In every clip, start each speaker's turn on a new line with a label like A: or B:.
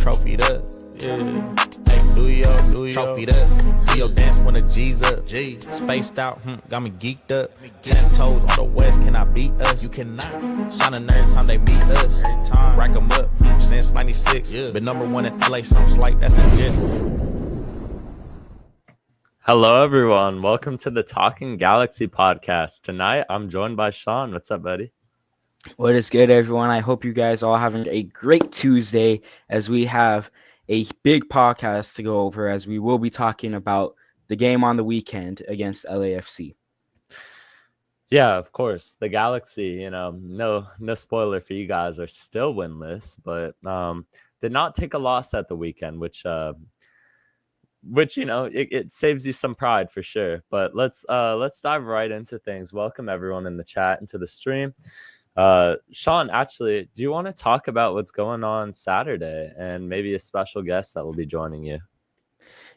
A: trophied up. Yeah. Hey, do yo, trophied up. Do your dance when the G's up. Spaced out, got me geeked up. 10 toes on the west, can I beat us? You cannot. Shining every time they meet us. Rack 'em up, since 96. Been number one in LA, something slight, that's the gist.
B: Hello, everyone. Welcome to the Talking Galaxy podcast. Tonight, I'm joined by Sean. What's up, buddy?
C: What is good, everyone? I hope you guys all having a great Tuesday as we have a big podcast to go over as we will be talking about the game on the weekend against LAFC.
B: Yeah, of course. The Galaxy, no spoiler for you guys, are still winless, but did not take a loss at the weekend, which it saves you some pride for sure. But let's dive right into things. Welcome everyone in the chat and to the stream. Sean, actually, do you want to talk about what's going on Saturday and maybe a special guest that will be joining you?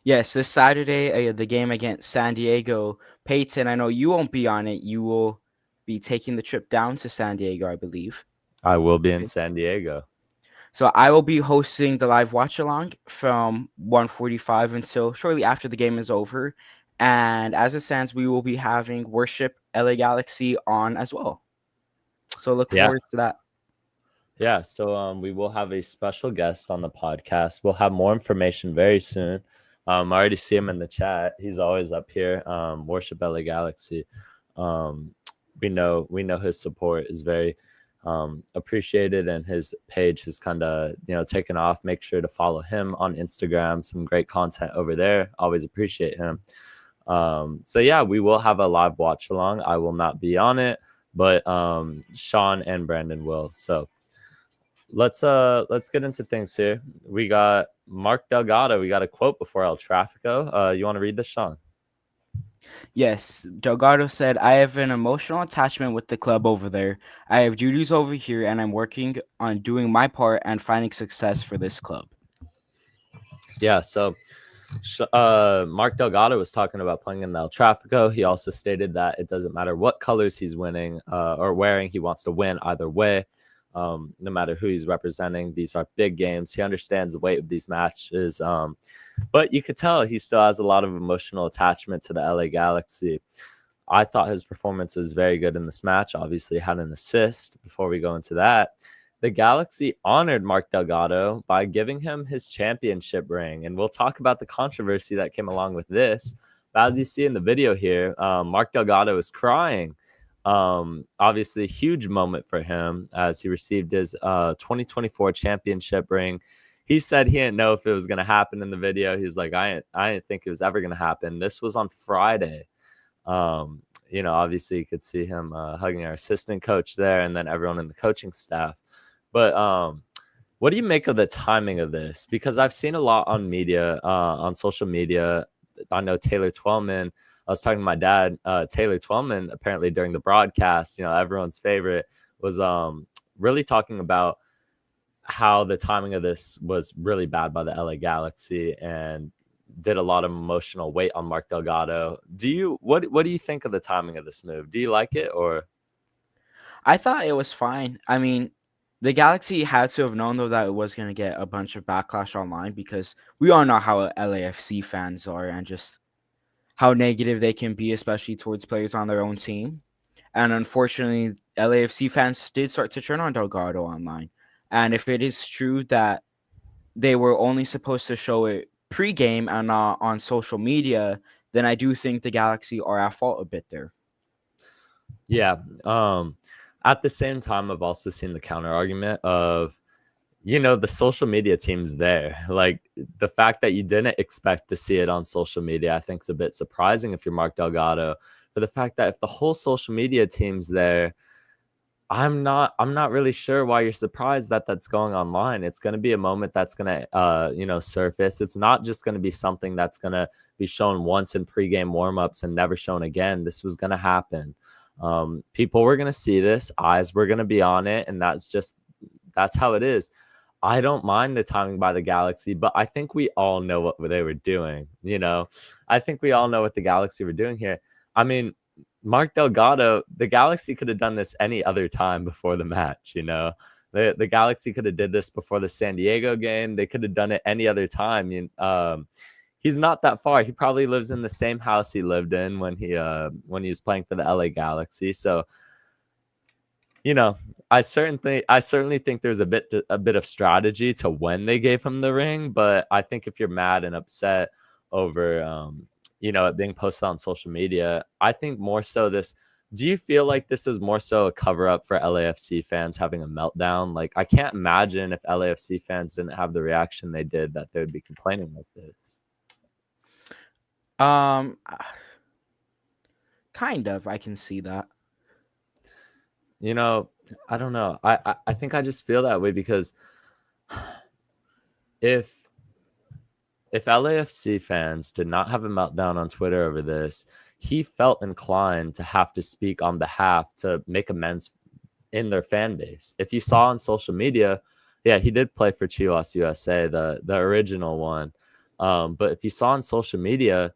C: Yes, this Saturday, the game against San Diego. Peyton, I know you won't be on it. You will be taking the trip down to San Diego, I believe.
B: I will be in San Diego.
C: So I will be hosting the live watch along from 1:45 until shortly after the game is over. And as it stands, we will be having Worship LA Galaxy on as well. So look forward to that.
B: Yeah, so we will have a special guest on the podcast. We'll have more information very soon. I already see him in the chat. He's always up here. Worship LA Galaxy. We know his support is very appreciated, and his page has kind of taken off. Make sure to follow him on Instagram. Some great content over there. Always appreciate him. So yeah, we will have a live watch along. I will not be on it, but Sean and Brandon will. So let's get into things here. We got Mark Delgado. We got a quote before El Tráfico. You want to read this, Sean?
C: Yes, Delgado said, "I have an emotional attachment with the club over there. I have duties over here, and I'm working on doing my part and finding success for this club."
B: Yeah, so Mark Delgado was talking about playing in the El Tráfico. He also stated that it doesn't matter what colors he's winning or wearing. He wants to win either way, no matter who he's representing. These are big games. He understands the weight of these matches. But you could tell he still has a lot of emotional attachment to the LA Galaxy. I thought his performance was very good in this match. Obviously, had an assist. Before we go into that, the Galaxy honored Mark Delgado by giving him his championship ring. And we'll talk about the controversy that came along with this. But as you see in the video here, Mark Delgado is crying. Obviously, huge moment for him as he received his 2024 championship ring. He said he didn't know if it was going to happen in the video. He's like, I didn't think it was ever going to happen. This was on Friday. Obviously you could see him hugging our assistant coach there and then everyone in the coaching staff. But what do you make of the timing of this? Because I've seen a lot on media, on social media. I know Taylor Twellman. I was talking to my dad. Taylor Twellman, apparently during the broadcast, everyone's favorite, was really talking about how the timing of this was really bad by the LA Galaxy and did a lot of emotional weight on Mark Delgado. What do you think of the timing of this move? Do you like it, or?
C: I thought it was fine. I mean, the Galaxy had to have known though that it was going to get a bunch of backlash online because we all know how LAFC fans are and just how negative they can be, especially towards players on their own team. And unfortunately, LAFC fans did start to turn on Delgado online. And if it is true that they were only supposed to show it pre-game and not on social media, then I do think the Galaxy are at fault a bit there.
B: Yeah. At the same time, I've also seen the counter argument of, the social media team's there. Like, the fact that you didn't expect to see it on social media, I think is a bit surprising if you're Mark Delgado. But the fact that if the whole social media team's there, I'm not really sure why you're surprised that that's going online. It's going to be a moment that's going to, surface. It's not just going to be something that's going to be shown once in pregame warmups and never shown again. This was going to happen. People were going to see this. Eyes were going to be on it. And that's how it is. I don't mind the timing by the Galaxy, but I think we all know what they were doing. I think we all know what the Galaxy were doing here. I mean, Mark Delgado, the Galaxy could have done this any other time before the match. The Galaxy could have did this before the San Diego game. They could have done it any other time. He's not that far. He probably lives in the same house he lived in when he was playing for the LA Galaxy. So, I certainly think there's a bit of strategy to when they gave him the ring. But I think if you're mad and upset over it being posted on social media, I think more so this. Do you feel like this is more so a cover up for LAFC fans having a meltdown? Like, I can't imagine if LAFC fans didn't have the reaction they did that they would be complaining like this.
C: Um, kind of. I can see that.
B: I don't know. I think I just feel that way because if LAFC fans did not have a meltdown on Twitter over this, he felt inclined to have to speak on behalf to make amends in their fan base. If you saw on social media, yeah, he did play for Chivas USA, the original one. But if you saw on social media,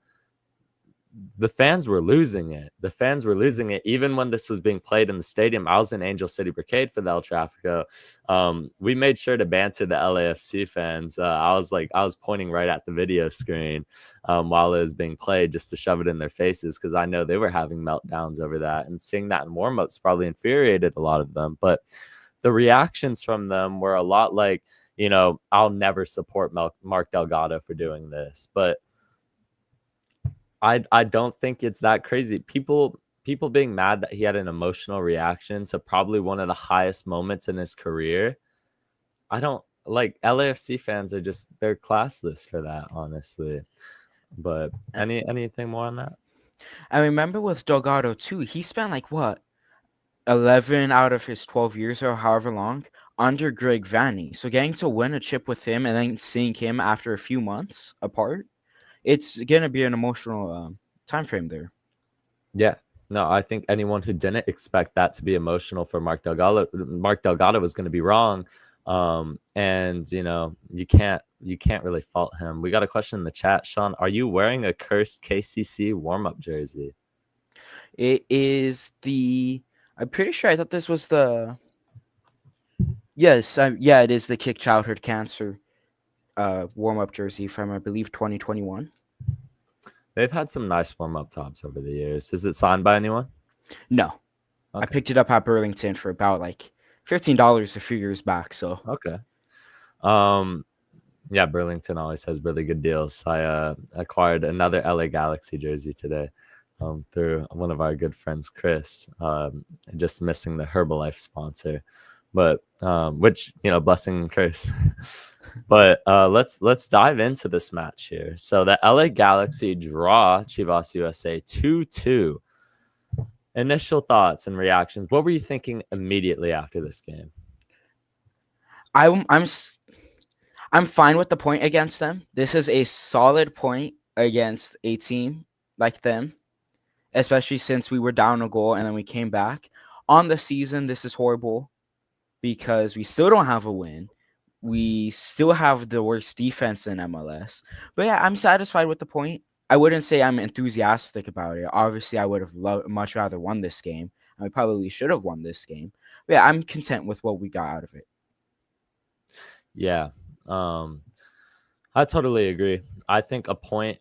B: the fans were losing it. The fans were losing it. Even when this was being played in the stadium, I was in Angel City Brigade for the El Tráfico. We made sure to banter the LAFC fans. I was pointing right at the video screen while it was being played just to shove it in their faces because I know they were having meltdowns over that. And seeing that in warm-ups probably infuriated a lot of them. But the reactions from them were a lot like, I'll never support Mark Delgado for doing this. But I don't think it's that crazy. People being mad that he had an emotional reaction to probably one of the highest moments in his career. I don't like LAFC fans they're classless for that, honestly. But anything more on that?
C: I remember with Delgado too, he spent 11 out of his 12 years or however long under Greg Vanney. So getting to win a chip with him and then seeing him after a few months apart, it's gonna be an emotional time frame there.
B: Yeah. No, I think anyone who didn't expect that to be emotional for Mark Delgado was going to be wrong. And you can't really fault him. We got a question in the chat, Sean. Are you wearing a cursed KCC warm-up jersey?
C: It is I'm pretty sure I thought this was the. Yes, yeah, it is the Kick Childhood Cancer warm-up jersey from, I believe, 2021.
B: They've had some nice warm-up tops over the years. Is it signed by anyone?
C: No.
B: Okay.
C: I picked it up at Burlington for about $15 a few years back. So
B: okay. Yeah, Burlington always has really good deals. I acquired another LA Galaxy jersey today through one of our good friends, Chris. Just missing the Herbalife sponsor, but which blessing and curse. But let's dive into this match here. So the LA Galaxy draw Chivas USA 2-2. Initial thoughts and reactions. What were you thinking immediately after this game?
C: I'm fine with the point against them. This is a solid point against a team like them, especially since we were down a goal and then we came back. On the season, this is horrible because we still don't have a win. We still have the worst defense in MLS. But yeah, I'm satisfied with the point. I wouldn't say I'm enthusiastic about it. Obviously, I would have much rather won this game. I probably should have won this game. But yeah, I'm content with what we got out of it.
B: Yeah, I totally agree. I think a point,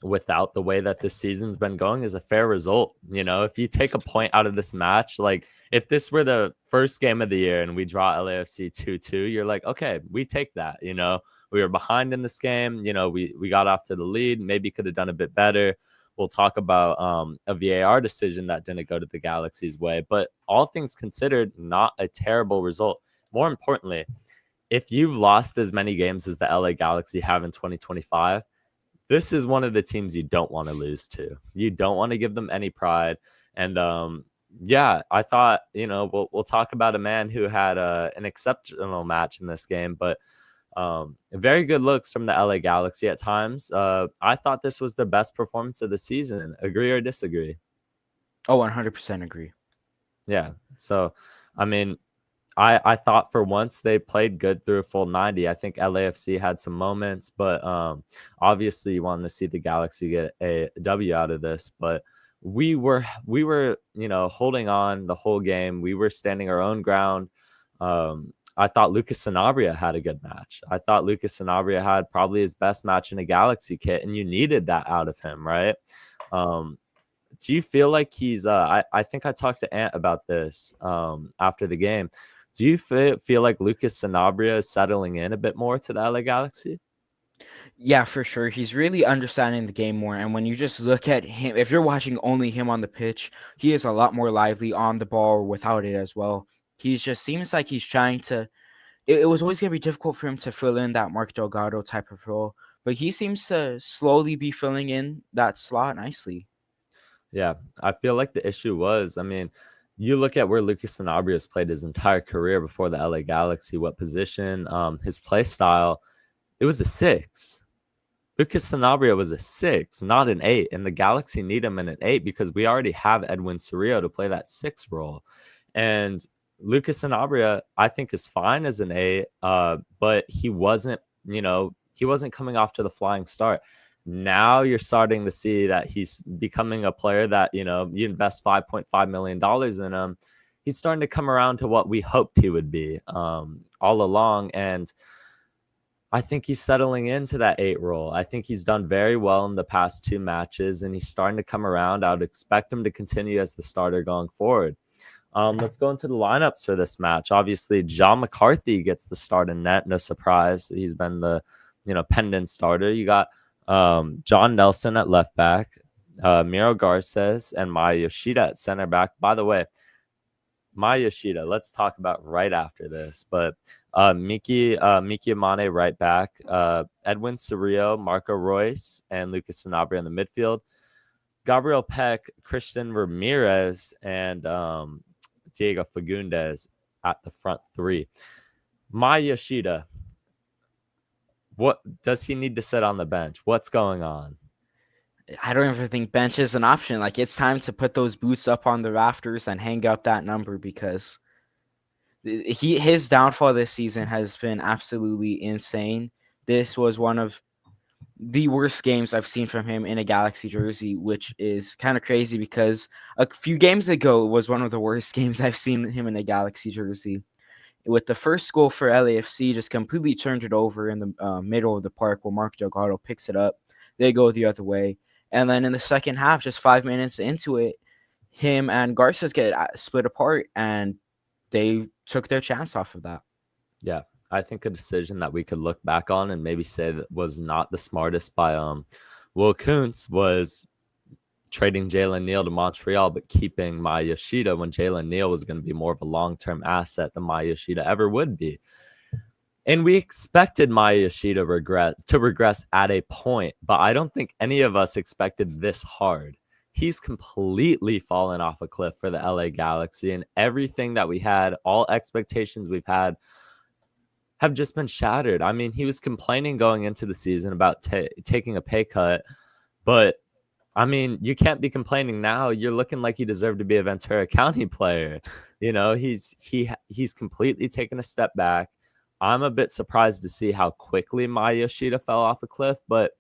B: without the way that this season's been going is a fair result. If you take a point out of this match, like if this were the first game of the year and we draw LAFC 2-2, you're like, okay, we take that. We were behind in this game. We got off to the lead, maybe could have done a bit better. We'll talk about a VAR decision that didn't go to the Galaxy's way, but all things considered, not a terrible result. More importantly, if you've lost as many games as the LA Galaxy have in 2025, this is one of the teams you don't want to lose to. You don't want to give them any pride. And yeah, I thought, we'll talk about a man who had an exceptional match in this game, but very good looks from the LA Galaxy at times. I thought this was the best performance of the season. Agree or disagree?
C: Oh, 100% agree.
B: Yeah. So, I mean, I thought for once they played good through a full 90. I think LAFC had some moments, but obviously you wanted to see the Galaxy get a W out of this. But we were holding on the whole game. We were standing our own ground. I thought Lucas Sanabria had a good match. I thought Lucas Sanabria had probably his best match in a Galaxy kit, and you needed that out of him, right? Do you feel like he's I think I talked to Ant about this after the game. Do you feel like Lucas Sanabria is settling in a bit more to the LA Galaxy?
C: Yeah, for sure. He's really understanding the game more. And when you just look at him, if you're watching only him on the pitch, he is a lot more lively on the ball or without it as well. He just seems like he's trying to. It was always going to be difficult for him to fill in that Mark Delgado type of role, but he seems to slowly be filling in that slot nicely.
B: Yeah, I feel like the issue was, I mean, you look at where Lucas Sanabria has played his entire career before the LA Galaxy, what position, his play style, it was a 6. Lucas Sanabria was a 6, not an 8, and the Galaxy need him in an 8 because we already have Edwin Cerrillo to play that 6 role. And Lucas Sanabria, I think, is fine as an 8, but he wasn't, he wasn't coming off to the flying start. Now you're starting to see that he's becoming a player that, you invest $5.5 million in him. He's starting to come around to what we hoped he would be all along. And I think he's settling into that 8 role. I think he's done very well in the past 2 matches, and he's starting to come around. I would expect him to continue as the starter going forward. Let's go into the lineups for this match. Obviously, John McCarthy gets the start in net. No surprise. He's been the, pendant starter. You got John Nelson at left back, Miro Garces, and Maya Yoshida at center back. By the way, Maya Yoshida, let's talk about right after this. But Miki Amane right back, Edwin Cerrillo, Marco Reus, and Lucas Sanabria in the midfield. Gabriel Peck, Christian Ramirez, and Diego Fagundes at the front 3. Maya Yoshida, what does he need to sit on the bench? What's going on?
C: I don't even think bench is an option. Like, it's time to put those boots up on the rafters and hang up that number, because his downfall this season has been absolutely insane. This was one of the worst games I've seen from him in a Galaxy jersey, which is kind of crazy because a few games ago it was one of the worst games I've seen him in a Galaxy jersey. With the first goal for LAFC, just completely turned it over in the middle of the park where Mark Delgado picks it up. They go the other way. And then in the second half, just 5 minutes into it, him and Garces get split apart, and they took their chance off of that.
B: Yeah, I think a decision that we could look back on and maybe say that was not the smartest by Will Kuntz was trading Jalen Neal to Montreal, but keeping Maya Yoshida when Jalen Neal was going to be more of a long-term asset than Maya Yoshida ever would be. And we expected Maya Yoshida to regress at a point, but I don't think any of us expected this hard. He's completely fallen off a cliff for the LA Galaxy, and everything that we had, all expectations we've had, have just been shattered. I mean, he was complaining going into the season about taking a pay cut, but I mean, you can't be complaining now. You're looking like you deserve to be a Ventura County player. He's completely taken a step back. I'm a bit surprised to see how quickly Maya Yoshida fell off a cliff, but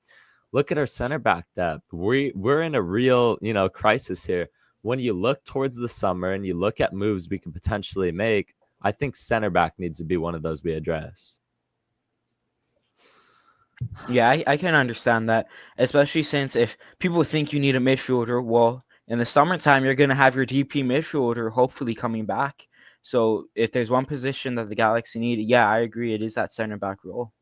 B: look at our center back depth. We're in a real, crisis here. When you look towards the summer and you look at moves we can potentially make, I think center back needs to be one of those we address.
C: Yeah, I can understand that, especially since if people think you need a midfielder, well, in the summertime, you're going to have your DP midfielder hopefully coming back. So if there's one position that the Galaxy need, yeah, I agree. It is that center back role.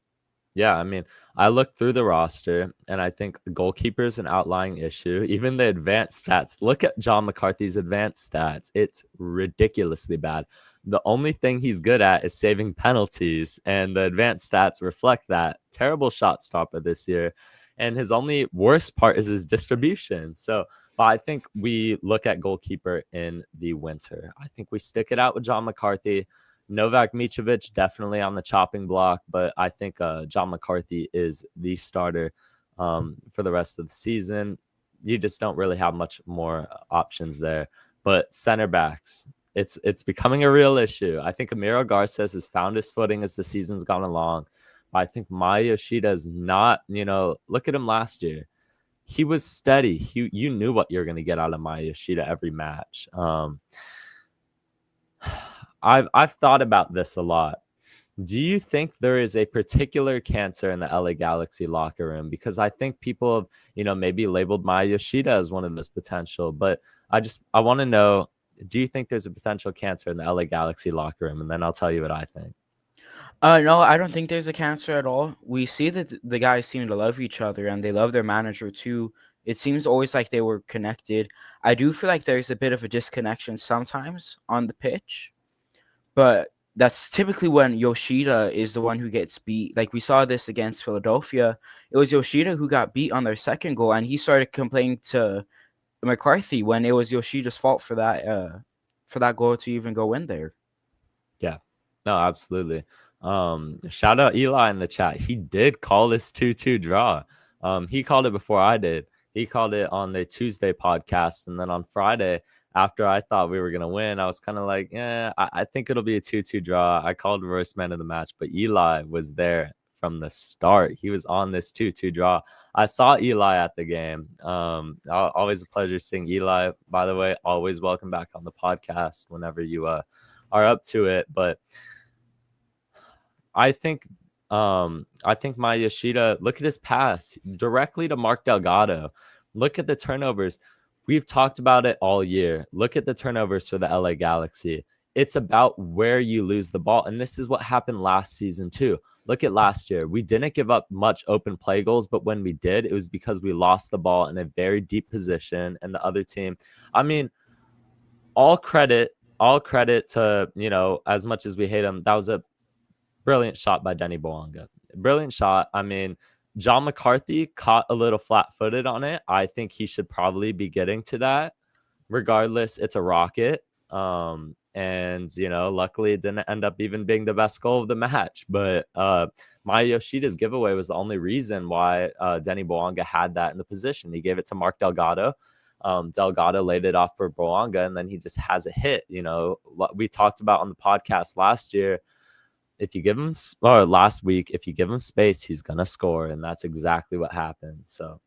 B: Yeah, I mean, I looked through the roster, and I think goalkeeper is an outlying issue. Even the advanced stats, look at John McCarthy's advanced stats. It's ridiculously bad. The only thing he's good at is saving penalties, and the advanced stats reflect that. Terrible shot stopper this year, and his only worst part is his distribution. So, but I think we look at goalkeeper in the winter. I think we stick it out with John McCarthy. Novak Mitrovic definitely on the chopping block, but I think John McCarthy is the starter for the rest of the season. You just don't really have much more options there. But center backs, it's becoming a real issue. I think Amiro Garces has found his footing as the season's gone along. I think Maya Yoshida is not, look at him last year. He was steady. You knew what you're going to get out of Maya Yoshida every match. I've thought about this a lot. Do you think there is a particular cancer in the LA Galaxy locker room? Because I think people have, maybe labeled Maya Yoshida as one of those potential, but I want to know, do you think there's a potential cancer in the LA Galaxy locker room? And then I'll tell you what I think.
C: No, I don't think there's a cancer at all. We see that the guys seem to love each other and they love their manager too. It seems always like they were connected. I do feel like there's a bit of a disconnection sometimes on the pitch, but that's typically when Yoshida is the one who gets beat. Like we saw this against Philadelphia. It was Yoshida who got beat on their second goal, and he started complaining to McCarthy when it was Yoshida's fault for that goal to even go in there.
B: Yeah, no, absolutely. Shout out Eli in the chat. He did call this 2-2 draw. He called it before I did. He called it on the Tuesday podcast, and then on Friday, after I thought we were gonna win, I was kind of like, yeah, I think it'll be a 2-2 draw. I called Royce man of the match, but Eli was there from the start. He was on this 2-2 draw. I saw Eli at the game. Always a pleasure seeing Eli. By the way, always welcome back on the podcast whenever you are up to it. But I think my Yoshida, look at his pass directly to Mark Delgado. Look at the turnovers. We've talked about it all year. Look at the turnovers for the LA Galaxy. It's about where you lose the ball. And this is what happened last season too. Look at last year. We didn't give up much open play goals, but when we did, it was because we lost the ball in a very deep position. And the other team, I mean, all credit to, as much as we hate him, that was a brilliant shot by Denny Boanga. Brilliant shot. I mean, John McCarthy caught a little flat-footed on it. I think he should probably be getting to that. Regardless, it's a rocket. And luckily it didn't end up even being the best goal of the match. But Maya Yoshida's giveaway was the only reason why Denny Boanga had that in the position. He gave it to Mark Delgado. Delgado laid it off for Boanga, and then he just has a hit. We talked about on the podcast last year, if you give him, or last week, if you give him space, he's gonna score, and that's exactly what happened. So,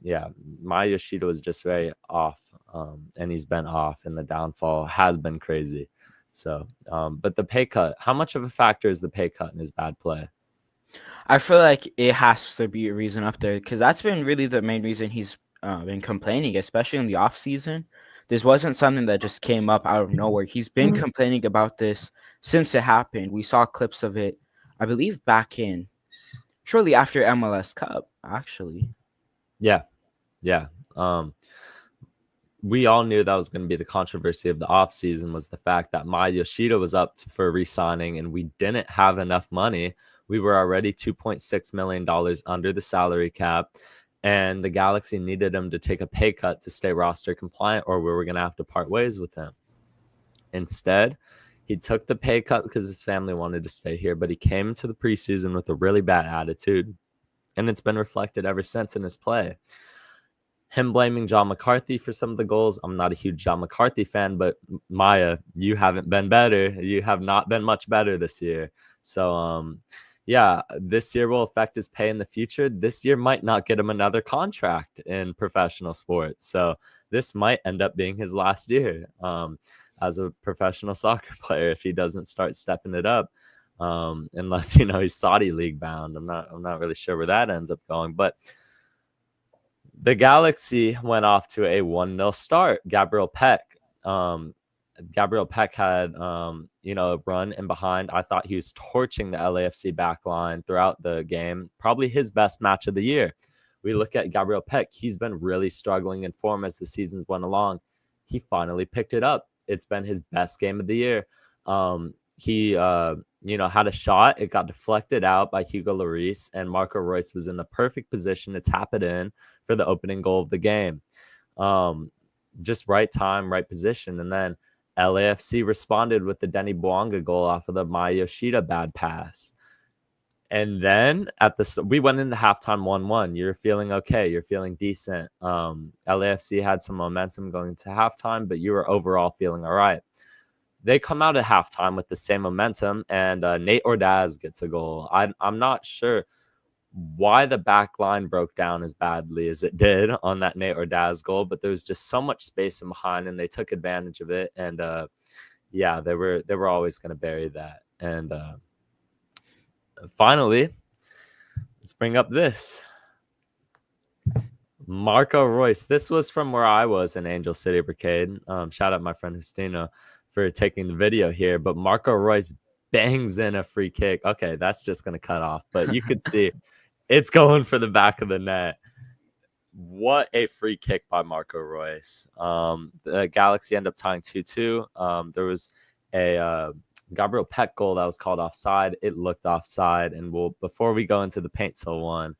B: yeah, Maya Yoshida was just very off, and he's been off, and the downfall has been crazy. So, but the pay cut, how much of a factor is the pay cut in his bad play?
C: I feel like it has to be a reason up there because that's been really the main reason he's been complaining, especially in the off season. This wasn't something that just came up out of nowhere. He's been complaining about this since it happened. We saw clips of it, I believe, back in shortly after MLS Cup, actually.
B: Yeah. We all knew that was going to be the controversy of the offseason, was the fact that Maya Yoshida was up for re-signing and we didn't have enough money. We were already $2.6 million under the salary cap, and the Galaxy needed him to take a pay cut to stay roster compliant, or we were going to have to part ways with him. Instead, he took the pay cut because his family wanted to stay here, but he came into the preseason with a really bad attitude, and it's been reflected ever since in his play. Him blaming John McCarthy for some of the goals. I'm not a huge John McCarthy fan, but Maya, you haven't been better. You have not been much better this year. So, yeah, this year will affect his pay in the future. This year might not get him another contract in professional sports. So this might end up being his last year as a professional soccer player if he doesn't start stepping it up. Unless, he's Saudi league bound. I'm not really sure where that ends up going. But the Galaxy went off to a 1-0 start. Gabriel Peck had, a run in behind. I thought he was torching the LAFC back line throughout the game. Probably his best match of the year. We look at Gabriel Peck. He's been really struggling in form as the seasons went along. He finally picked it up. It's been his best game of the year. He had a shot. It got deflected out by Hugo Lloris, and Marco Reus was in the perfect position to tap it in for the opening goal of the game. Just right time, right position. And then LAFC responded with the Denny Boanga goal off of the Maya Yoshida bad pass. And then we went into halftime 1-1. You're feeling okay. You're feeling decent. LAFC had some momentum going into halftime, but you were overall feeling all right. They come out at halftime with the same momentum, and Nate Ordaz gets a goal. I'm not sure why the back line broke down as badly as it did on that Nate Ordaz goal, but there was just so much space in behind, and they took advantage of it. And yeah, they were always going to bury that. And finally, let's bring up this. Marco Reus. This was from where I was in Angel City Brigade. Shout out my friend Justino for taking the video here. But Marco Reus bangs in a free kick. Okay, that's just going to cut off. But you could see it's going for the back of the net. What a free kick by Marco Reus. The Galaxy end up tying 2-2. There was a Gabriel Peck goal that was called offside. It looked offside. And before we go into the Paintsville one,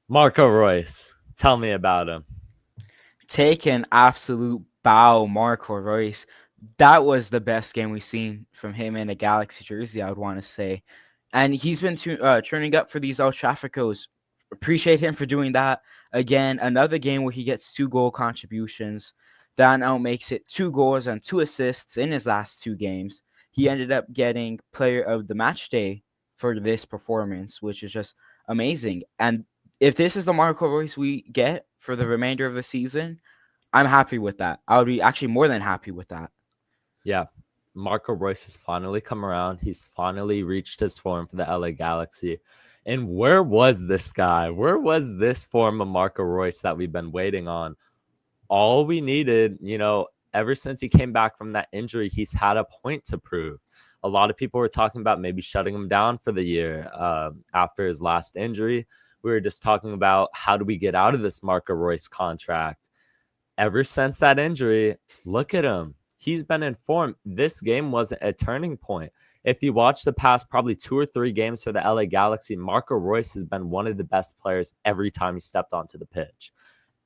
B: Marco Reus, tell me about him.
C: Take an absolute bow, Marco Reus. That was the best game we've seen from him in a Galaxy jersey, I would want to say. And he's been turning up for these El Traficos. Appreciate him for doing that. Again, another game where he gets 2 goal contributions. That now makes it 2 goals and 2 assists in his last 2 games. He ended up getting player of the match day for this performance, which is just amazing. And if this is the Marco Reus we get for the remainder of the season, I'm happy with that. I would be actually more than happy with that.
B: Yeah, Marco Reus has finally come around. He's finally reached his form for the LA Galaxy. And where was this guy? Where was this form of Marco Reus that we've been waiting on? All we needed, ever since he came back from that injury, he's had a point to prove. A lot of people were talking about maybe shutting him down for the year after his last injury. We were just talking about how do we get out of this Marco Reus contract. Ever since that injury, look at him. He's been in form. This game wasn't a turning point. If you watch the past probably 2 or 3 games for the LA Galaxy, Marco Reus has been one of the best players every time he stepped onto the pitch.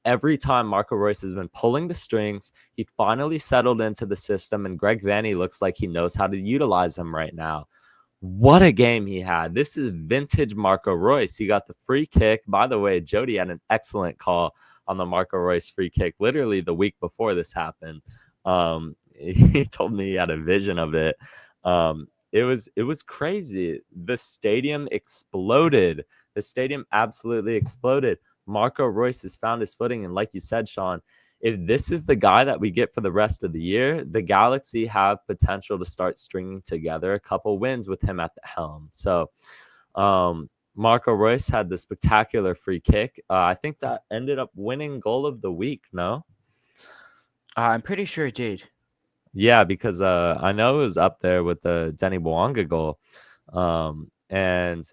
B: Every time Marco Reus has been pulling the strings, he finally settled into the system, and Greg Vanney looks like he knows how to utilize him right now. What a game he had. This is vintage Marco Reus. He got the free kick. By the way, Jody had an excellent call on the Marco Reus free kick literally the week before this happened. He told me he had a vision of it. It was crazy. The stadium exploded. The stadium absolutely exploded. Marco Reus has found his footing. And like you said, Sean, if this is the guy that we get for the rest of the year, the Galaxy have potential to start stringing together a couple wins with him at the helm. So Marco Reus had the spectacular free kick. I think that ended up winning goal of the week, no?
C: I'm pretty sure it did.
B: Yeah, because I know it was up there with the Denny Bwanga goal. And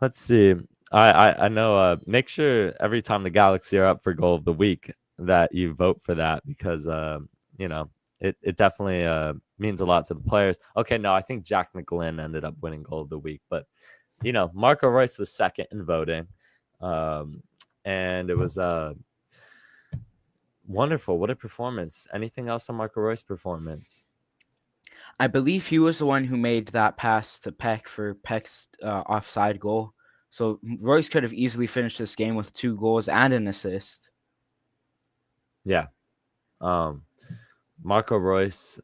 B: let's see. I know make sure every time the Galaxy are up for goal of the week that you vote for that, because it definitely means a lot to the players. Okay, no, I think Jack McGlynn ended up winning goal of the week, but Marco Reus was second in voting. And it was wonderful. What a performance. Anything else on Marco Reus' performance?
C: I believe he was the one who made that pass to Peck for Peck's offside goal. So Reus could have easily finished this game with 2 goals and an assist.
B: Yeah. Marco Reus,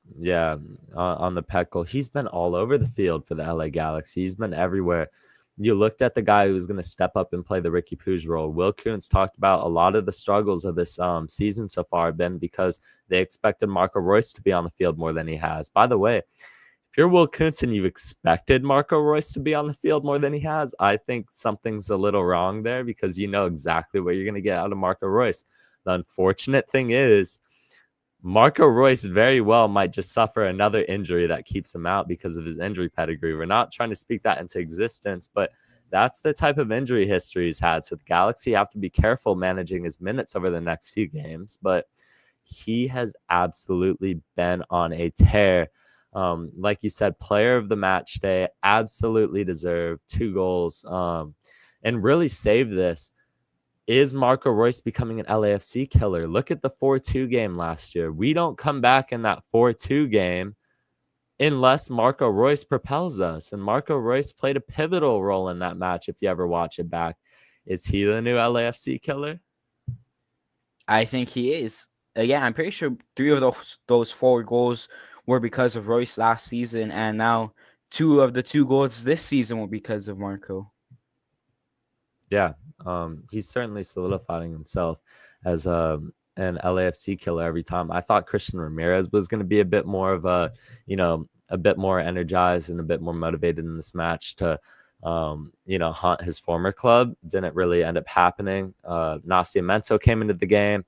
B: on the Peck goal. He's been all over the field for the LA Galaxy. He's been everywhere. You looked at the guy who was going to step up and play the Ricky Puig role. Will Kuntz talked about a lot of the struggles of this season so far have been because they expected Marco Reus to be on the field more than he has. By the way, if you're Will Kuntz and you've expected Marco Reus to be on the field more than he has, I think something's a little wrong there, because you know exactly what you're going to get out of Marco Reus. The unfortunate thing is Marco Reus very well might just suffer another injury that keeps him out because of his injury pedigree. We're not trying to speak that into existence, but that's the type of injury history he's had. So the Galaxy have to be careful managing his minutes over the next few games, but he has absolutely been on a tear. Like you said, player of the match day, absolutely deserved 2 goals, and really saved this. Is Marco Reus becoming an LAFC killer? Look at the 4-2 game last year. We don't come back in that 4-2 game unless Marco Reus propels us. And Marco Reus played a pivotal role in that match if you ever watch it back. Is he the new LAFC killer?
C: I think he is. Again, I'm pretty sure 3 of those 4 goals were because of Reus last season, and now 2 of the 2 goals this season were because of Marco.
B: Yeah, he's certainly solidifying himself as an LAFC killer every time. I thought Christian Ramirez was going to be a bit more of a, a bit more energized and a bit more motivated in this match to, haunt his former club. Didn't really end up happening. Nascimento came into the game.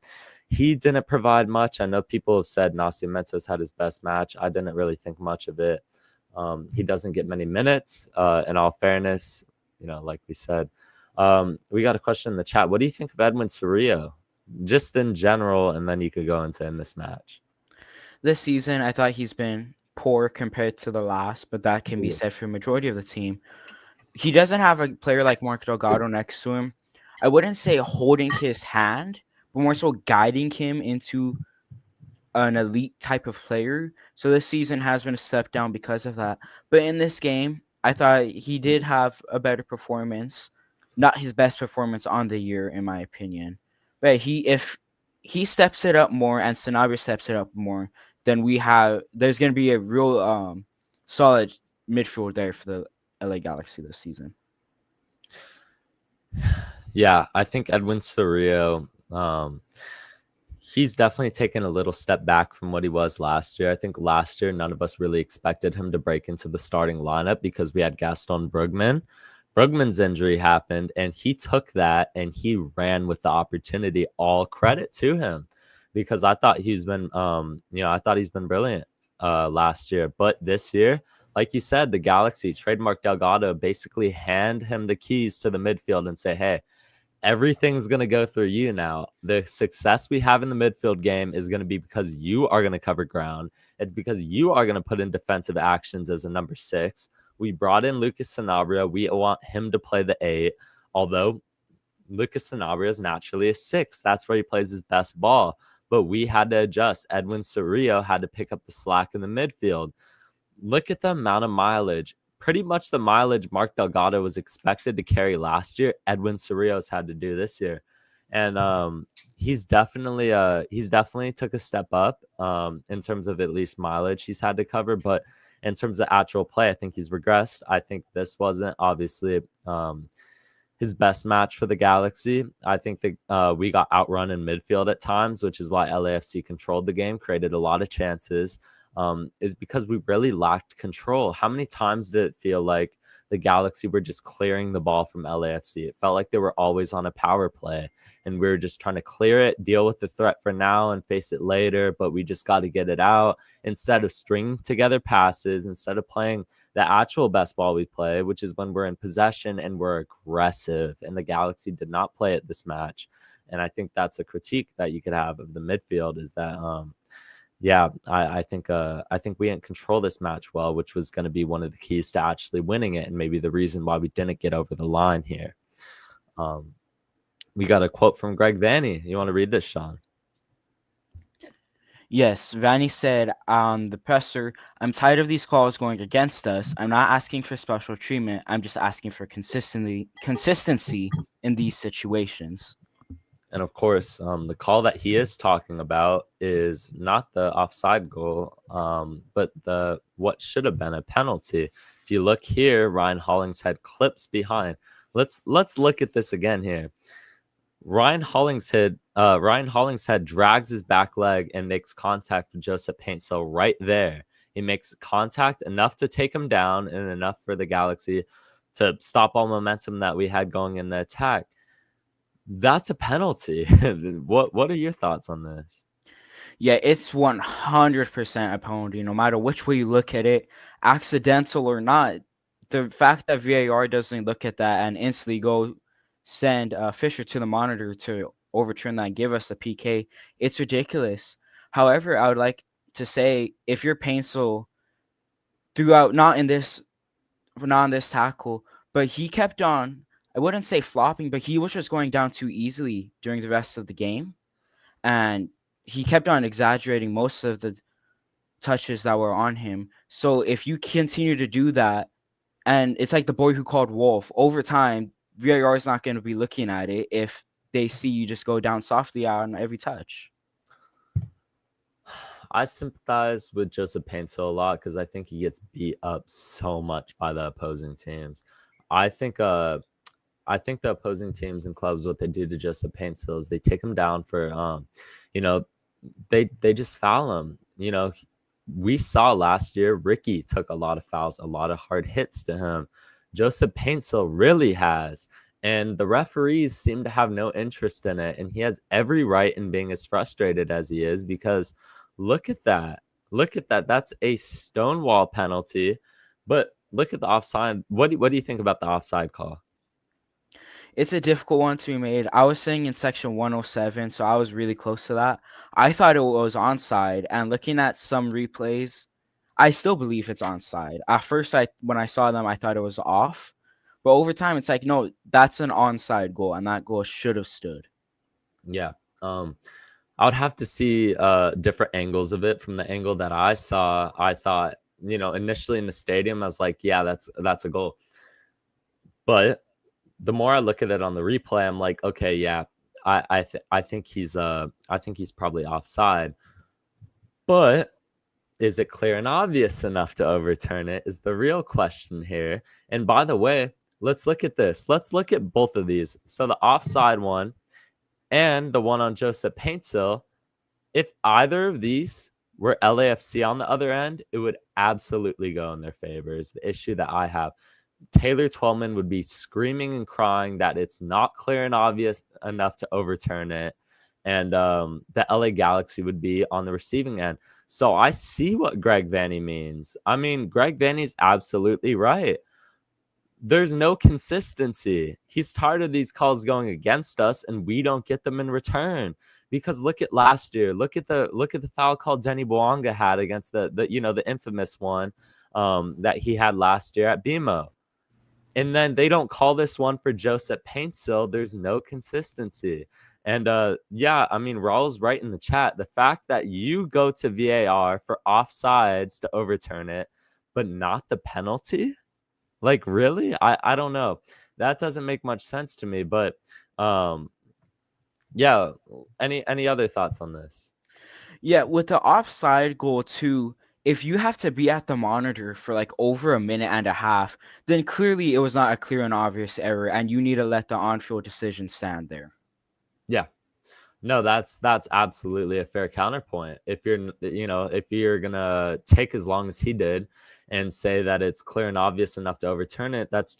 B: He didn't provide much. I know people have said Nascimento's had his best match. I didn't really think much of it. He doesn't get many minutes. In all fairness, like we said, we got a question in the chat. What do you think of Edwin Cerrillo, just in general, and then you could go into in this match?
C: This season, I thought he's been poor compared to the last, but that can be said for a majority of the team. He doesn't have a player like Mark Delgado next to him. I wouldn't say holding his hand, but more so guiding him into an elite type of player. So this season has been a step down because of that. But in this game, I thought he did have a better performance. Not his best performance on the year, in my opinion. But if he steps it up more and Sanabria steps it up more, then there's going to be a real solid midfield there for the LA Galaxy this season.
B: Yeah, I think Edwin Cerrillo, he's definitely taken a little step back from what he was last year. I think last year, none of us really expected him to break into the starting lineup because we had Gaston Brugman. Brugman's injury happened, and he took that and he ran with the opportunity. All credit to him, because I thought he's been, brilliant last year. But this year, like you said, the Galaxy, trademark Delgado, basically hand him the keys to the midfield and say, hey, everything's going to go through you now. The success we have in the midfield game is going to be because you are going to cover ground. It's because you are going to put in defensive actions as a number 6. We brought in Lucas Sanabria. We want him to play the 8, although Lucas Sanabria is naturally a 6. That's where he plays his best ball. But we had to adjust. Edwin Cerrillo had to pick up the slack in the midfield. Look at the amount of mileage. Pretty much the mileage Mark Delgado was expected to carry last year, Edwin Cerrillo's had to do this year. And he's definitely took a step up in terms of at least mileage he's had to cover. But in terms of actual play, I think he's regressed. I think this wasn't obviously his best match for the Galaxy. I think that we got outrun in midfield at times, which is why LAFC controlled the game, created a lot of chances. Is because we really lacked control. How many times did it feel like the Galaxy were just clearing the ball from LAFC? It felt like they were always on a power play, and we were just trying to clear it, deal with the threat for now, and face it later, but we just got to get it out instead of stringing together passes, instead of playing the actual best ball we play, which is when we're in possession and we're aggressive, and the Galaxy did not play it this match. And I think that's a critique that you could have of the midfield, is that I think we didn't control this match well, which was going to be one of the keys to actually winning it, and maybe the reason why we didn't get over the line here. We got a quote from Greg Vanny. You want to read this, Sean?
C: Yes, Vanny said on the presser, "I'm tired of these calls going against us. I'm not asking for special treatment. I'm just asking for consistency in these situations."
B: And of course, the call that he is talking about is not the offside goal, but what should have been a penalty. If you look here, Ryan Hollingshead clips behind. Let's look at this again here. Ryan Hollingshead drags his back leg and makes contact with Joseph Paintsil right there. He makes contact enough to take him down and enough for the Galaxy to stop all momentum that we had going in the attack. That's a penalty. What are your thoughts on this?
C: Yeah, it's 100% a penalty, no matter which way you look at it, accidental or not. The fact that VAR doesn't look at that and instantly go send Fisher to the monitor to overturn that and give us a PK, it's ridiculous. However, I would like to say, if you're Painsil throughout, not in this tackle, but he kept on, I wouldn't say flopping, but he was just going down too easily during the rest of the game. And he kept on exaggerating most of the touches that were on him. So if you continue to do that, and it's like the boy who called Wolf, over time, VAR is not going to be looking at it if they see you just go down softly on every touch.
B: I sympathize with Joseph Paintsil a lot because I think he gets beat up so much by the opposing teams. I think I think the opposing teams and clubs, what they do to Joseph Paintsil is they take him down for, you know, they just foul him. You know, we saw last year Ricky took a lot of fouls, a lot of hard hits to him. Joseph Paintsil really has. And the referees seem to have no interest in it. And he has every right in being as frustrated as he is because look at that. Look at that. That's a stonewall penalty. But look at the offside. What do you think about the offside call?
C: It's a difficult one to be made. I was saying in section 107, so I was really close to that. I thought it was onside, and looking at some replays, I still believe it's onside. At first, when I saw them, I thought it was off, but over time, it's like no, that's an onside goal, and that goal should have stood.
B: Yeah. I would have to see different angles of it. From the angle that I saw, I thought, initially in the stadium, I was like, yeah, that's a goal. But the more I look at it on the replay, I'm like, okay, yeah, I think he's probably offside. But is it clear and obvious enough to overturn it is the real question here. And by the way, let's look at this. Let's look at both of these. So the offside one and the one on Joseph Paintsil, if either of these were LAFC on the other end, it would absolutely go in their favor is the issue that I have. Taylor Twellman would be screaming and crying that it's not clear and obvious enough to overturn it. And the LA Galaxy would be on the receiving end. So I see what Greg Vanney means. I mean, Greg Vanney's absolutely right. There's no consistency. He's tired of these calls going against us, and we don't get them in return. Because look at last year. Look at the foul call Denny Bouanga had against the infamous one that he had last year at BMO. And then they don't call this one for Joseph Paintsil. There's no consistency. And yeah, I mean, Raul's right in the chat. The fact that you go to VAR for offsides to overturn it, but not the penalty, like really, I don't know. That doesn't make much sense to me. But yeah, any other thoughts on this?
C: Yeah, with the offside goal too, if you have to be at the monitor for like over a minute and a half, then clearly it was not a clear and obvious error, and you need to let the on-field decision stand there.
B: Yeah. No, that's absolutely a fair counterpoint. If you're gonna take as long as he did and say that it's clear and obvious enough to overturn it, that's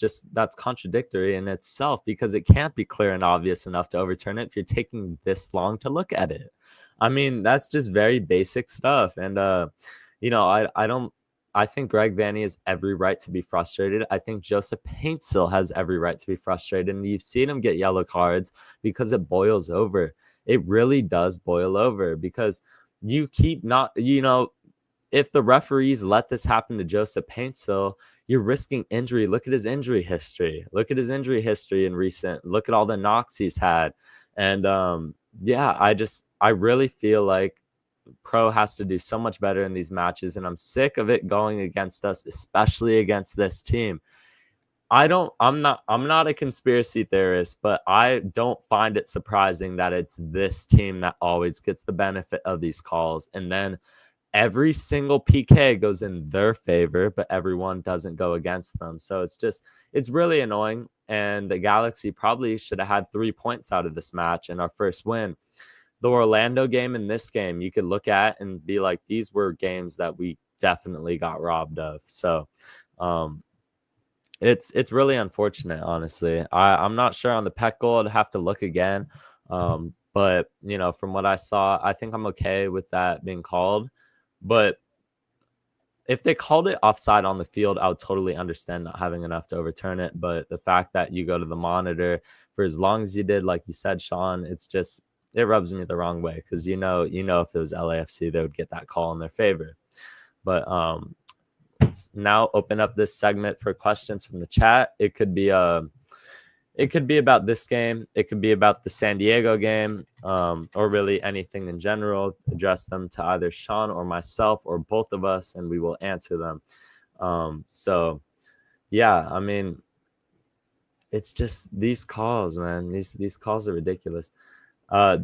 B: contradictory in itself because it can't be clear and obvious enough to overturn it if you're taking this long to look at it. I mean, that's just very basic stuff. And I think Greg Vanney has every right to be frustrated. I think Joseph Paintsil has every right to be frustrated. And you've seen him get yellow cards because it boils over. It really does boil over because you keep not, if the referees let this happen to Joseph Paintsil, you're risking injury. Look at his injury history. Look at all the knocks he's had. And yeah, I really feel like Pro has to do so much better in these matches, and I'm sick of it going against us, especially against this team. I'm not a conspiracy theorist, but I don't find it surprising that it's this team that always gets the benefit of these calls, and then every single PK goes in their favor, but everyone doesn't go against them. So it's really annoying, and the Galaxy probably should have had 3 points out of this match and our first win. The Orlando game and this game, you could look at and be like, these were games that we definitely got robbed of. So it's really unfortunate, honestly. I'm not sure on the pet goal. I'd have to look again. But, from what I saw, I think I'm okay with that being called. But if they called it offside on the field, I would totally understand not having enough to overturn it. But the fact that you go to the monitor for as long as you did, like you said, Sean, it rubs me the wrong way because if it was LAFC, they would get that call in their favor. But let's now open up this segment for questions from the chat. It could be about this game. It could be about the San Diego game, or really anything in general. Address them to either Sean or myself or both of us, and we will answer them. So, yeah, I mean, it's just these calls, man. These calls are ridiculous.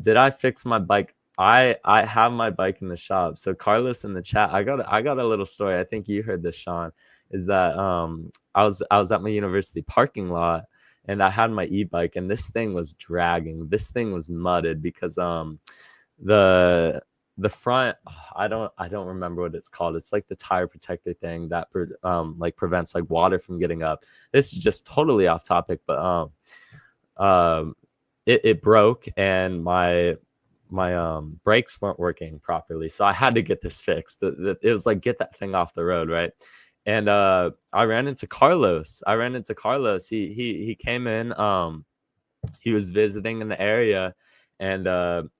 B: Did I fix my bike? I have my bike in the shop. So Carlos in the chat, I got a little story. I think you heard this, Sean. Is that I was at my university parking lot, and I had my e-bike, and this thing was dragging. This thing was mudded because the front, I don't remember what it's called. It's like the tire protector thing that like prevents like water from getting up. This is just totally off topic, but it broke, and my brakes weren't working properly, so I had to get this fixed. It was like, get that thing off the road, right? And I ran into Carlos. He came in. He was visiting in the area, and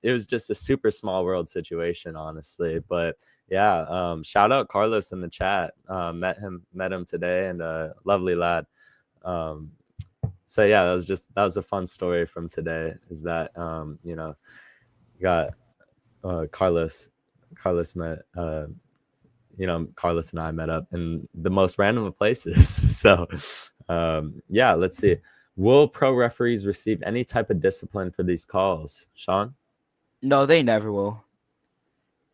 B: it was just a super small world situation, honestly. But yeah, shout out Carlos in the chat. Met him today, and lovely lad. So yeah, that was a fun story from today. Is that got Carlos met Carlos and I met up in the most random of places. So yeah, let's see. Will pro referees receive any type of discipline for these calls, Sean?
C: No, they never will.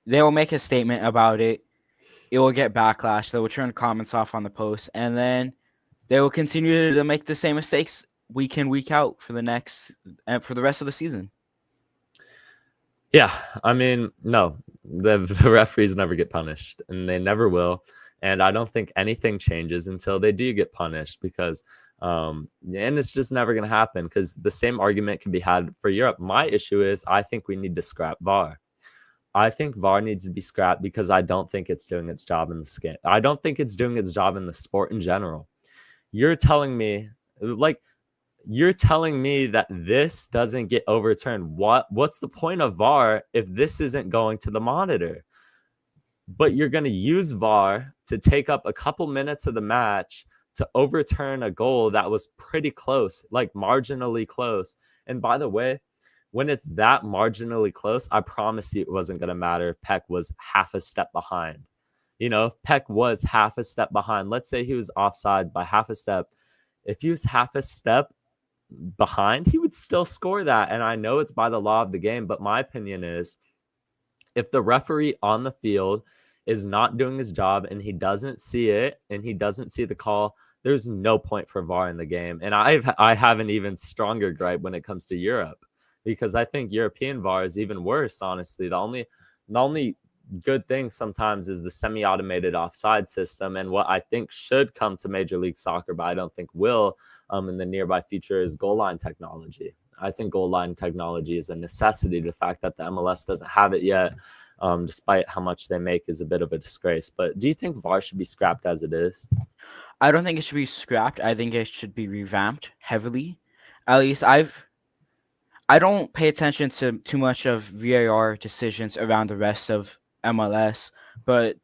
C: They will make a statement about it. It will get backlash. They will turn comments off on the post, and then they will continue to make the same mistakes week in, week out for the rest of the season.
B: Yeah, I mean, no, the referees never get punished, and they never will. And I don't think anything changes until they do get punished, because and it's just never going to happen, because the same argument can be had for Europe. My issue is, I think we need to scrap VAR. I think VAR needs to be scrapped because I don't think it's doing its job in the skin. I don't think it's doing its job in the sport in general. You're telling me that this doesn't get overturned. What's the point of VAR if this isn't going to the monitor? But you're going to use VAR to take up a couple minutes of the match to overturn a goal that was pretty close, like marginally close. And by the way, when it's that marginally close, I promise you it wasn't going to matter if Peck was half a step behind. If Peck was half a step behind, let's say he was offsides by half a step. If he was half a step behind, he would still score that. And I know it's by the law of the game, but my opinion is, if the referee on the field is not doing his job and he doesn't see it and he doesn't see the call, there's no point for VAR in the game. And I have an even stronger gripe when it comes to Europe, because I think European VAR is even worse, honestly. The only good thing sometimes is the semi-automated offside system, and what I think should come to Major League Soccer, but I don't think will in the nearby future, is goal line technology. I think goal line technology is a necessity. The fact that the MLS doesn't have it yet, despite how much they make, is a bit of a disgrace. But do you think VAR should be scrapped as it is?
C: I don't think it should be scrapped. I think it should be revamped heavily. At least I don't pay attention to too much of VAR decisions around the rest of MLS, but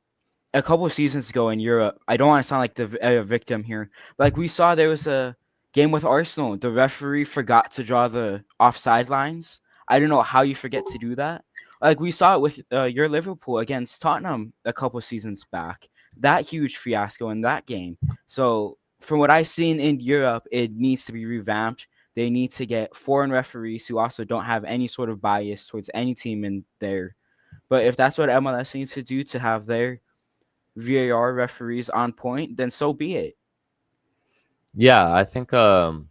C: a couple of seasons ago in Europe, I don't want to sound like the victim here, but like we saw there was a game with Arsenal. The referee forgot to draw the offside lines. I don't know how you forget to do that. Like we saw it with your Liverpool against Tottenham a couple of seasons back. That huge fiasco in that game. So from what I've seen in Europe, it needs to be revamped. They need to get foreign referees who also don't have any sort of bias towards any team in there. But if that's what MLS needs to do to have their VAR referees on point, then so be it.
B: Yeah, I think VAR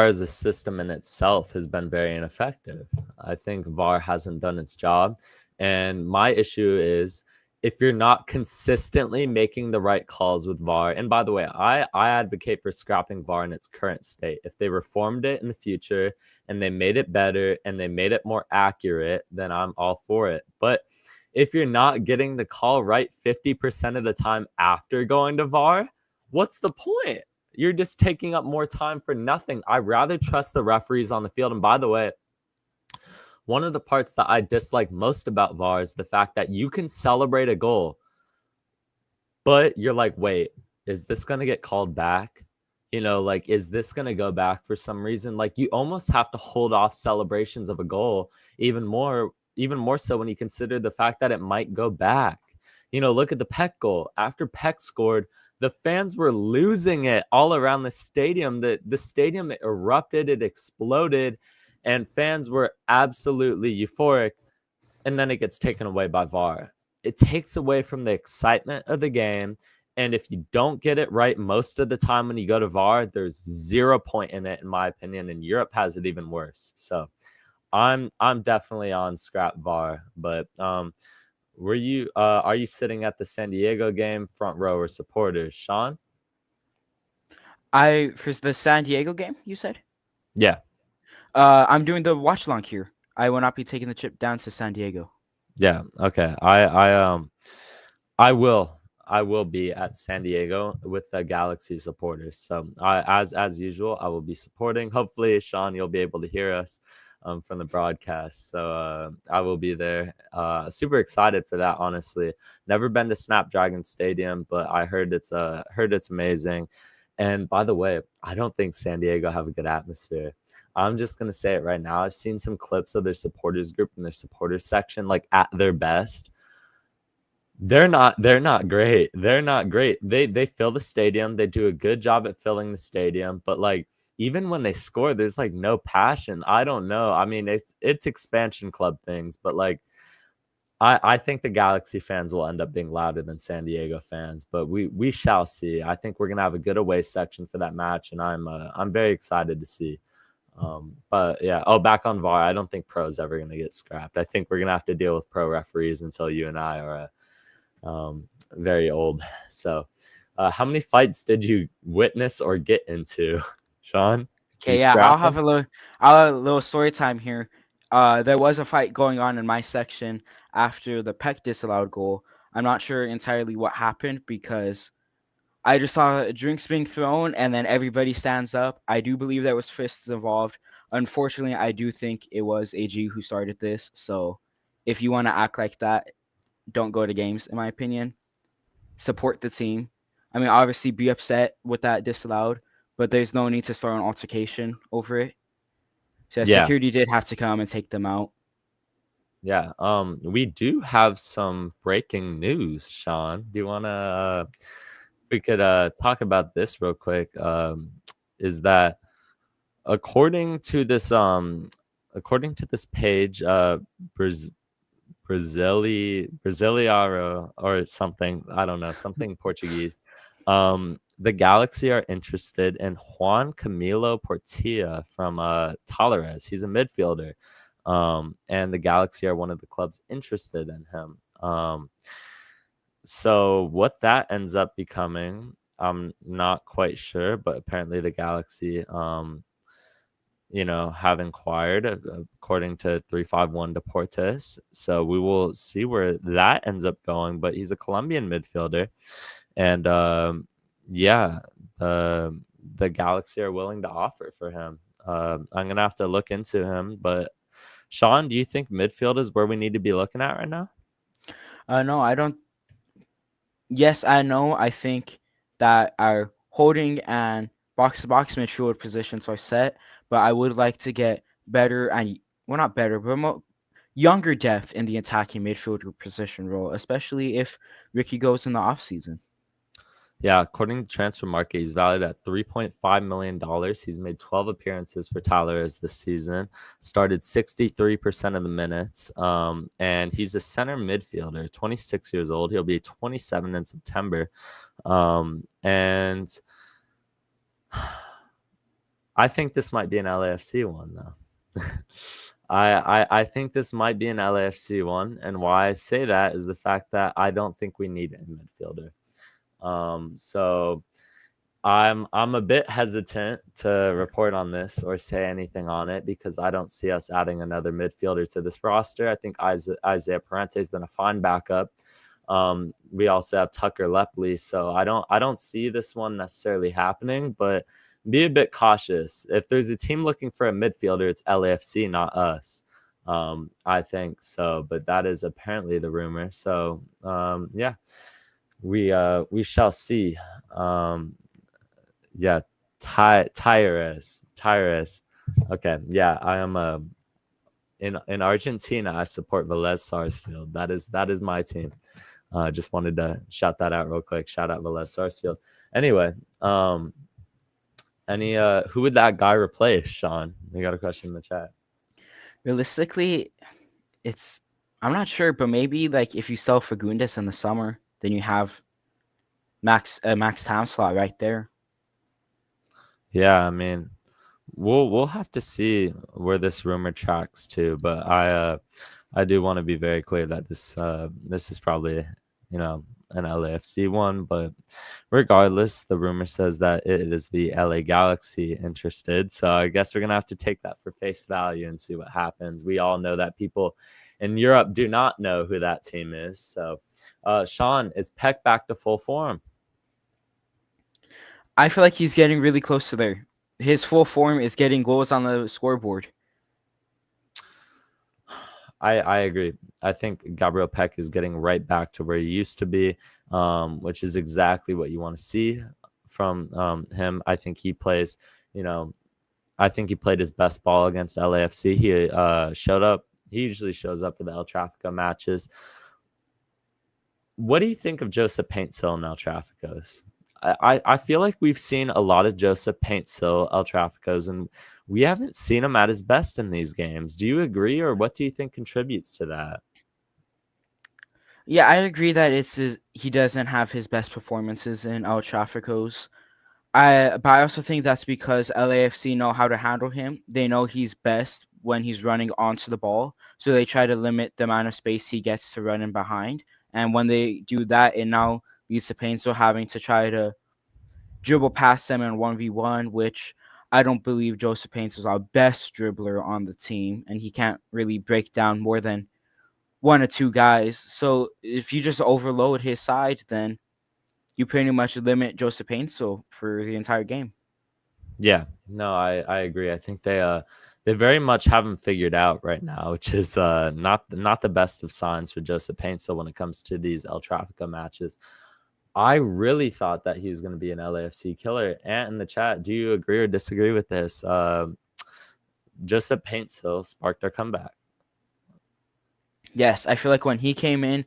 B: as a system in itself has been very ineffective. I think VAR hasn't done its job. And my issue is, if you're not consistently making the right calls with VAR, and by the way, I advocate for scrapping VAR in its current state. If they reformed it in the future and they made it better and they made it more accurate, then I'm all for it. But if you're not getting the call right 50% of the time after going to VAR, what's the point? You're just taking up more time for nothing. I rather trust the referees on the field. And by the way, one of the parts that I dislike most about VAR is the fact that you can celebrate a goal, but you're like, wait, is this going to get called back? Is this going to go back for some reason? Like, you almost have to hold off celebrations of a goal even more so when you consider the fact that it might go back. Look at the Peck goal. After Peck scored, the fans were losing it all around the stadium. The stadium erupted, it exploded, and fans were absolutely euphoric. And then it gets taken away by VAR. It takes away from the excitement of the game, And if you don't get it right most of the time when you go to VAR, there's 0 point in it, in my opinion. And Europe has it even worse. So I'm definitely on scrap VAR. But are you sitting at the San Diego game, front row or supporters, Sean?
C: For the San Diego game, you said?
B: Yeah.
C: I'm doing the watch along here. I will not be taking the trip down to San Diego.
B: Yeah. Okay. I will be at San Diego with the Galaxy supporters. So as usual, I will be supporting. Hopefully, Sean, you'll be able to hear us from the broadcast. So I will be there. Super excited for that. Honestly, never been to Snapdragon Stadium, but I heard it's amazing. And by the way, I don't think San Diego have a good atmosphere. I'm just gonna say it right now. I've seen some clips of their supporters group and their supporters section, like at their best. They're not great. They're not great. They fill the stadium. They do a good job at filling the stadium, but like even when they score, there's like no passion. I don't know. I mean, it's expansion club things, but like I think the Galaxy fans will end up being louder than San Diego fans, but we shall see. I think we're gonna have a good away section for that match, and I'm very excited to see. But yeah, back on VAR. I don't think pro's ever gonna get scrapped. I think we're gonna have to deal with pro referees until you and I are very old. So, how many fights did you witness or get into, Sean? You
C: Okay, yeah,
B: scrap them?
C: I'll have a little story time here. There was a fight going on in my section after the Peck disallowed goal. I'm not sure entirely what happened because I just saw drinks being thrown and then everybody stands up. I do believe there was fists involved. Unfortunately, I do think it was AG who started this. So if you want to act like that, don't go to games, in my opinion. Support the team. I mean, obviously be upset with that disallowed, but there's no need to start an altercation over it. So
B: Yeah,
C: security did have to come and take them out.
B: yeah. We do have some breaking news, Sean. Do you wanna? We could talk about this real quick. Is that according to this page, Brasiliaro or something. I don't know, something Portuguese. The Galaxy are interested in Juan Camilo Portilla from Talares. He's a midfielder. And the Galaxy are one of the clubs interested in him. So what that ends up becoming, I'm not quite sure, but apparently the Galaxy have inquired according to 351 Deportes. So we will see where that ends up going. But he's a Colombian midfielder. And yeah, the Galaxy are willing to offer for him. I'm going to have to look into him. But Sean, do you think midfield is where we need to be looking at right now?
C: No, I don't. Yes, I know. I think that our holding and box to box midfield positions are set, but I would like to get better and well, not better, but younger depth in the attacking midfielder position role, especially if Ricky goes in the offseason.
B: Yeah, according to Transfer Market, he's valued at $3.5 million. He's made 12 appearances for Talares this season, started 63% of the minutes, and he's a center midfielder, 26 years old. He'll be 27 in September. And I think this might be an LAFC one, though. I think this might be an LAFC one, and why I say that is the fact that I don't think we need a midfielder. So I'm a bit hesitant to report on this or say anything on it because I don't see us adding another midfielder to this roster. I think Isaiah Parente has been a fine backup. We also have Tucker Lepley, so I don't see this one necessarily happening, but be a bit cautious. If there's a team looking for a midfielder, it's LAFC, not us. I think so, but that is apparently the rumor. So yeah. We shall see. Yeah, Tyrus. Okay, yeah, I am in Argentina. I support Velez Sarsfield. That is my team. Just wanted to shout that out real quick. Shout out Velez Sarsfield. Anyway, who would that guy replace, Sean? We got a question in the chat.
C: Realistically, I'm not sure, but maybe like if you sell Fagundes in the summer, then you have max time slot right there.
B: Yeah, I mean, we'll have to see where this rumor tracks to, but I do want to be very clear that this is probably, you know, an LAFC one, but regardless, the rumor says that it is the LA Galaxy interested. So I guess we're gonna have to take that for face value and see what happens. We all know that people in Europe do not know who that team is. So Sean, is Peck back to full form?
C: I feel like he's getting really close to there. His full form is getting goals on the scoreboard.
B: I agree. I think Gabriel Peck is getting right back to where he used to be, which is exactly what you want to see from him. I think he plays, you know, I think he played his best ball against LAFC. He showed up. He usually shows up for the El Trafico matches. What do you think of Joseph Paintsil and El Traficos? I feel like we've seen a lot of Joseph Paintsil, El Traficos, and we haven't seen him at his best in these games. Do you agree, or what do you think contributes to that?
C: Yeah, I agree that he doesn't have his best performances in El Traficos. But I also think that's because LAFC know how to handle him. They know he's best when he's running onto the ball, so they try to limit the amount of space he gets to run in behind. And when they do that, it now leads to Painso having to try to dribble past them in 1v1, which I don't believe Joseph Painso is our best dribbler on the team, and he can't really break down more than one or two guys. So if you just overload his side, then you pretty much limit Joseph Painso for the entire game.
B: Yeah, no, I agree. I think they very much haven't figured out right now, which is not the best of signs for Joseph Paintsil when it comes to these El Trafico matches. I really thought that he was going to be an LAFC killer. And in the chat, do you agree or disagree with this? Joseph Paintsil sparked our comeback.
C: Yes, I feel like when he came in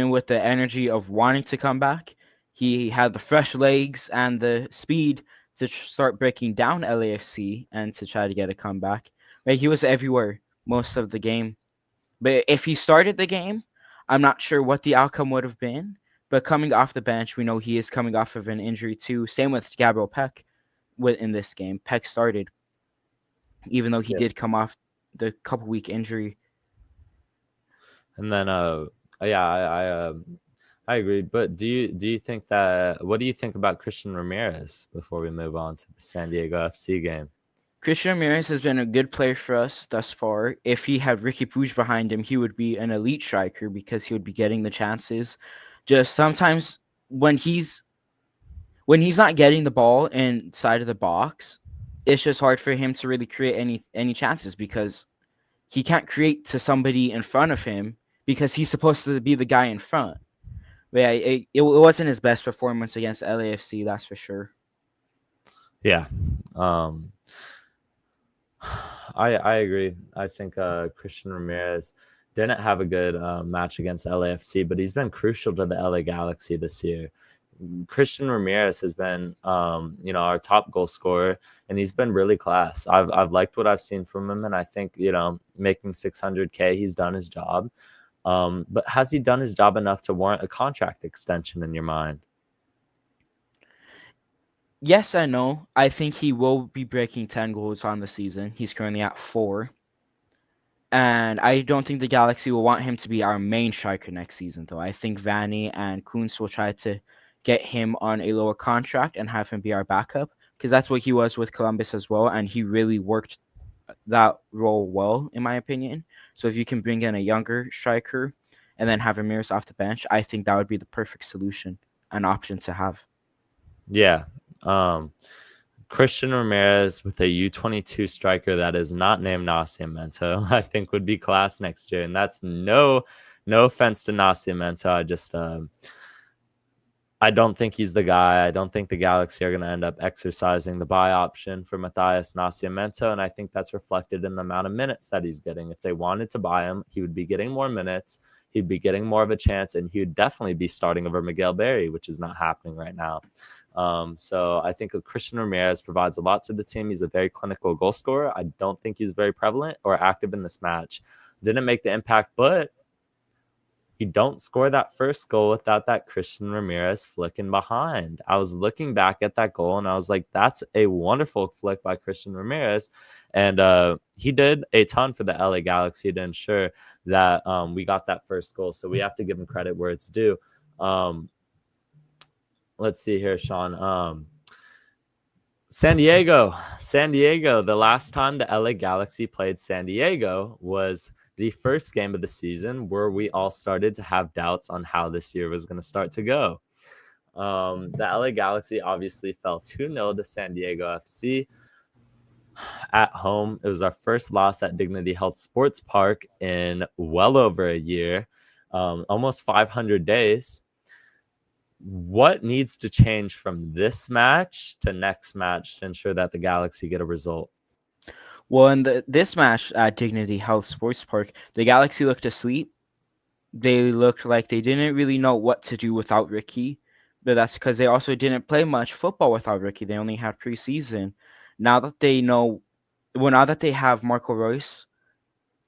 C: with the energy of wanting to come back. He had the fresh legs and the speed to start breaking down LAFC and to try to get a comeback. Right, he was everywhere most of the game. But if he started the game, I'm not sure what the outcome would have been. But coming off the bench, we know he is coming off of an injury too. Same with Gabriel Peck in this game. Peck started, even though he
B: Yeah.
C: did come off the couple week injury.
B: And then yeah, I agree. But do you think that what do you think about Christian Ramirez before we move on to the San Diego FC game?
C: Christian Ramirez has been a good player for us thus far. If he had Ricky Puig behind him, he would be an elite striker because he would be getting the chances. Just sometimes when he's not getting the ball inside of the box, it's just hard for him to really create any chances because he can't create to somebody in front of him because he's supposed to be the guy in front. But yeah, it wasn't his best performance against LAFC, that's for sure.
B: Yeah. I agree. I think Christian Ramirez didn't have a good match against LAFC, but he's been crucial to the LA Galaxy this year. Christian Ramirez has been, our top goal scorer, and he's been really class. I've liked what I've seen from him, and I think making 600K, he's done his job. But has he done his job enough to warrant a contract extension in your mind?
C: Yes and no. I think he will be breaking 10 goals on the season. He's currently at 4. And I don't think the Galaxy will want him to be our main striker next season, though. I think Vanny and Kuntz will try to get him on a lower contract and have him be our backup because that's what he was with Columbus as well. And he really worked that role well, in my opinion. So if you can bring in a younger striker and then have Ramirez off the bench, I think that would be the perfect solution, an option to have.
B: Yeah. Christian Ramirez with a U22 striker that is not named Nascimento, I think would be class next year. And that's no offense to Nascimento. I don't think he's the guy. I don't think the Galaxy are going to end up exercising the buy option for Matthias Nascimento. And I think that's reflected in the amount of minutes that he's getting. If they wanted to buy him, he would be getting more minutes. He'd be getting more of a chance, and he would definitely be starting over Miguel Berry, which is not happening right now. So I think Christian Ramirez provides a lot to the team. He's a very clinical goal scorer. I don't think he's very prevalent or active in this match. Didn't make the impact, but you don't score that first goal without that Christian Ramirez flicking behind. I was looking back at that goal and I was like, that's a wonderful flick by Christian Ramirez. And he did a ton for the LA Galaxy to ensure that we got that first goal. So we have to give him credit where it's due. Let's see here, Sean. San Diego. The last time the LA Galaxy played San Diego was the first game of the season where we all started to have doubts on how this year was going to start to go. The LA Galaxy obviously fell 2-0 to San Diego FC at home. It was our first loss at Dignity Health Sports Park in well over a year, almost 500 days. What needs to change from this match to next match to ensure that the Galaxy get a result?
C: Well, in this match at Dignity Health Sports Park, the Galaxy looked asleep. They looked like they didn't really know what to do without Ricky, but that's because they also didn't play much football without Ricky. They only had preseason. Now that they know, well, now that they have Marco Reus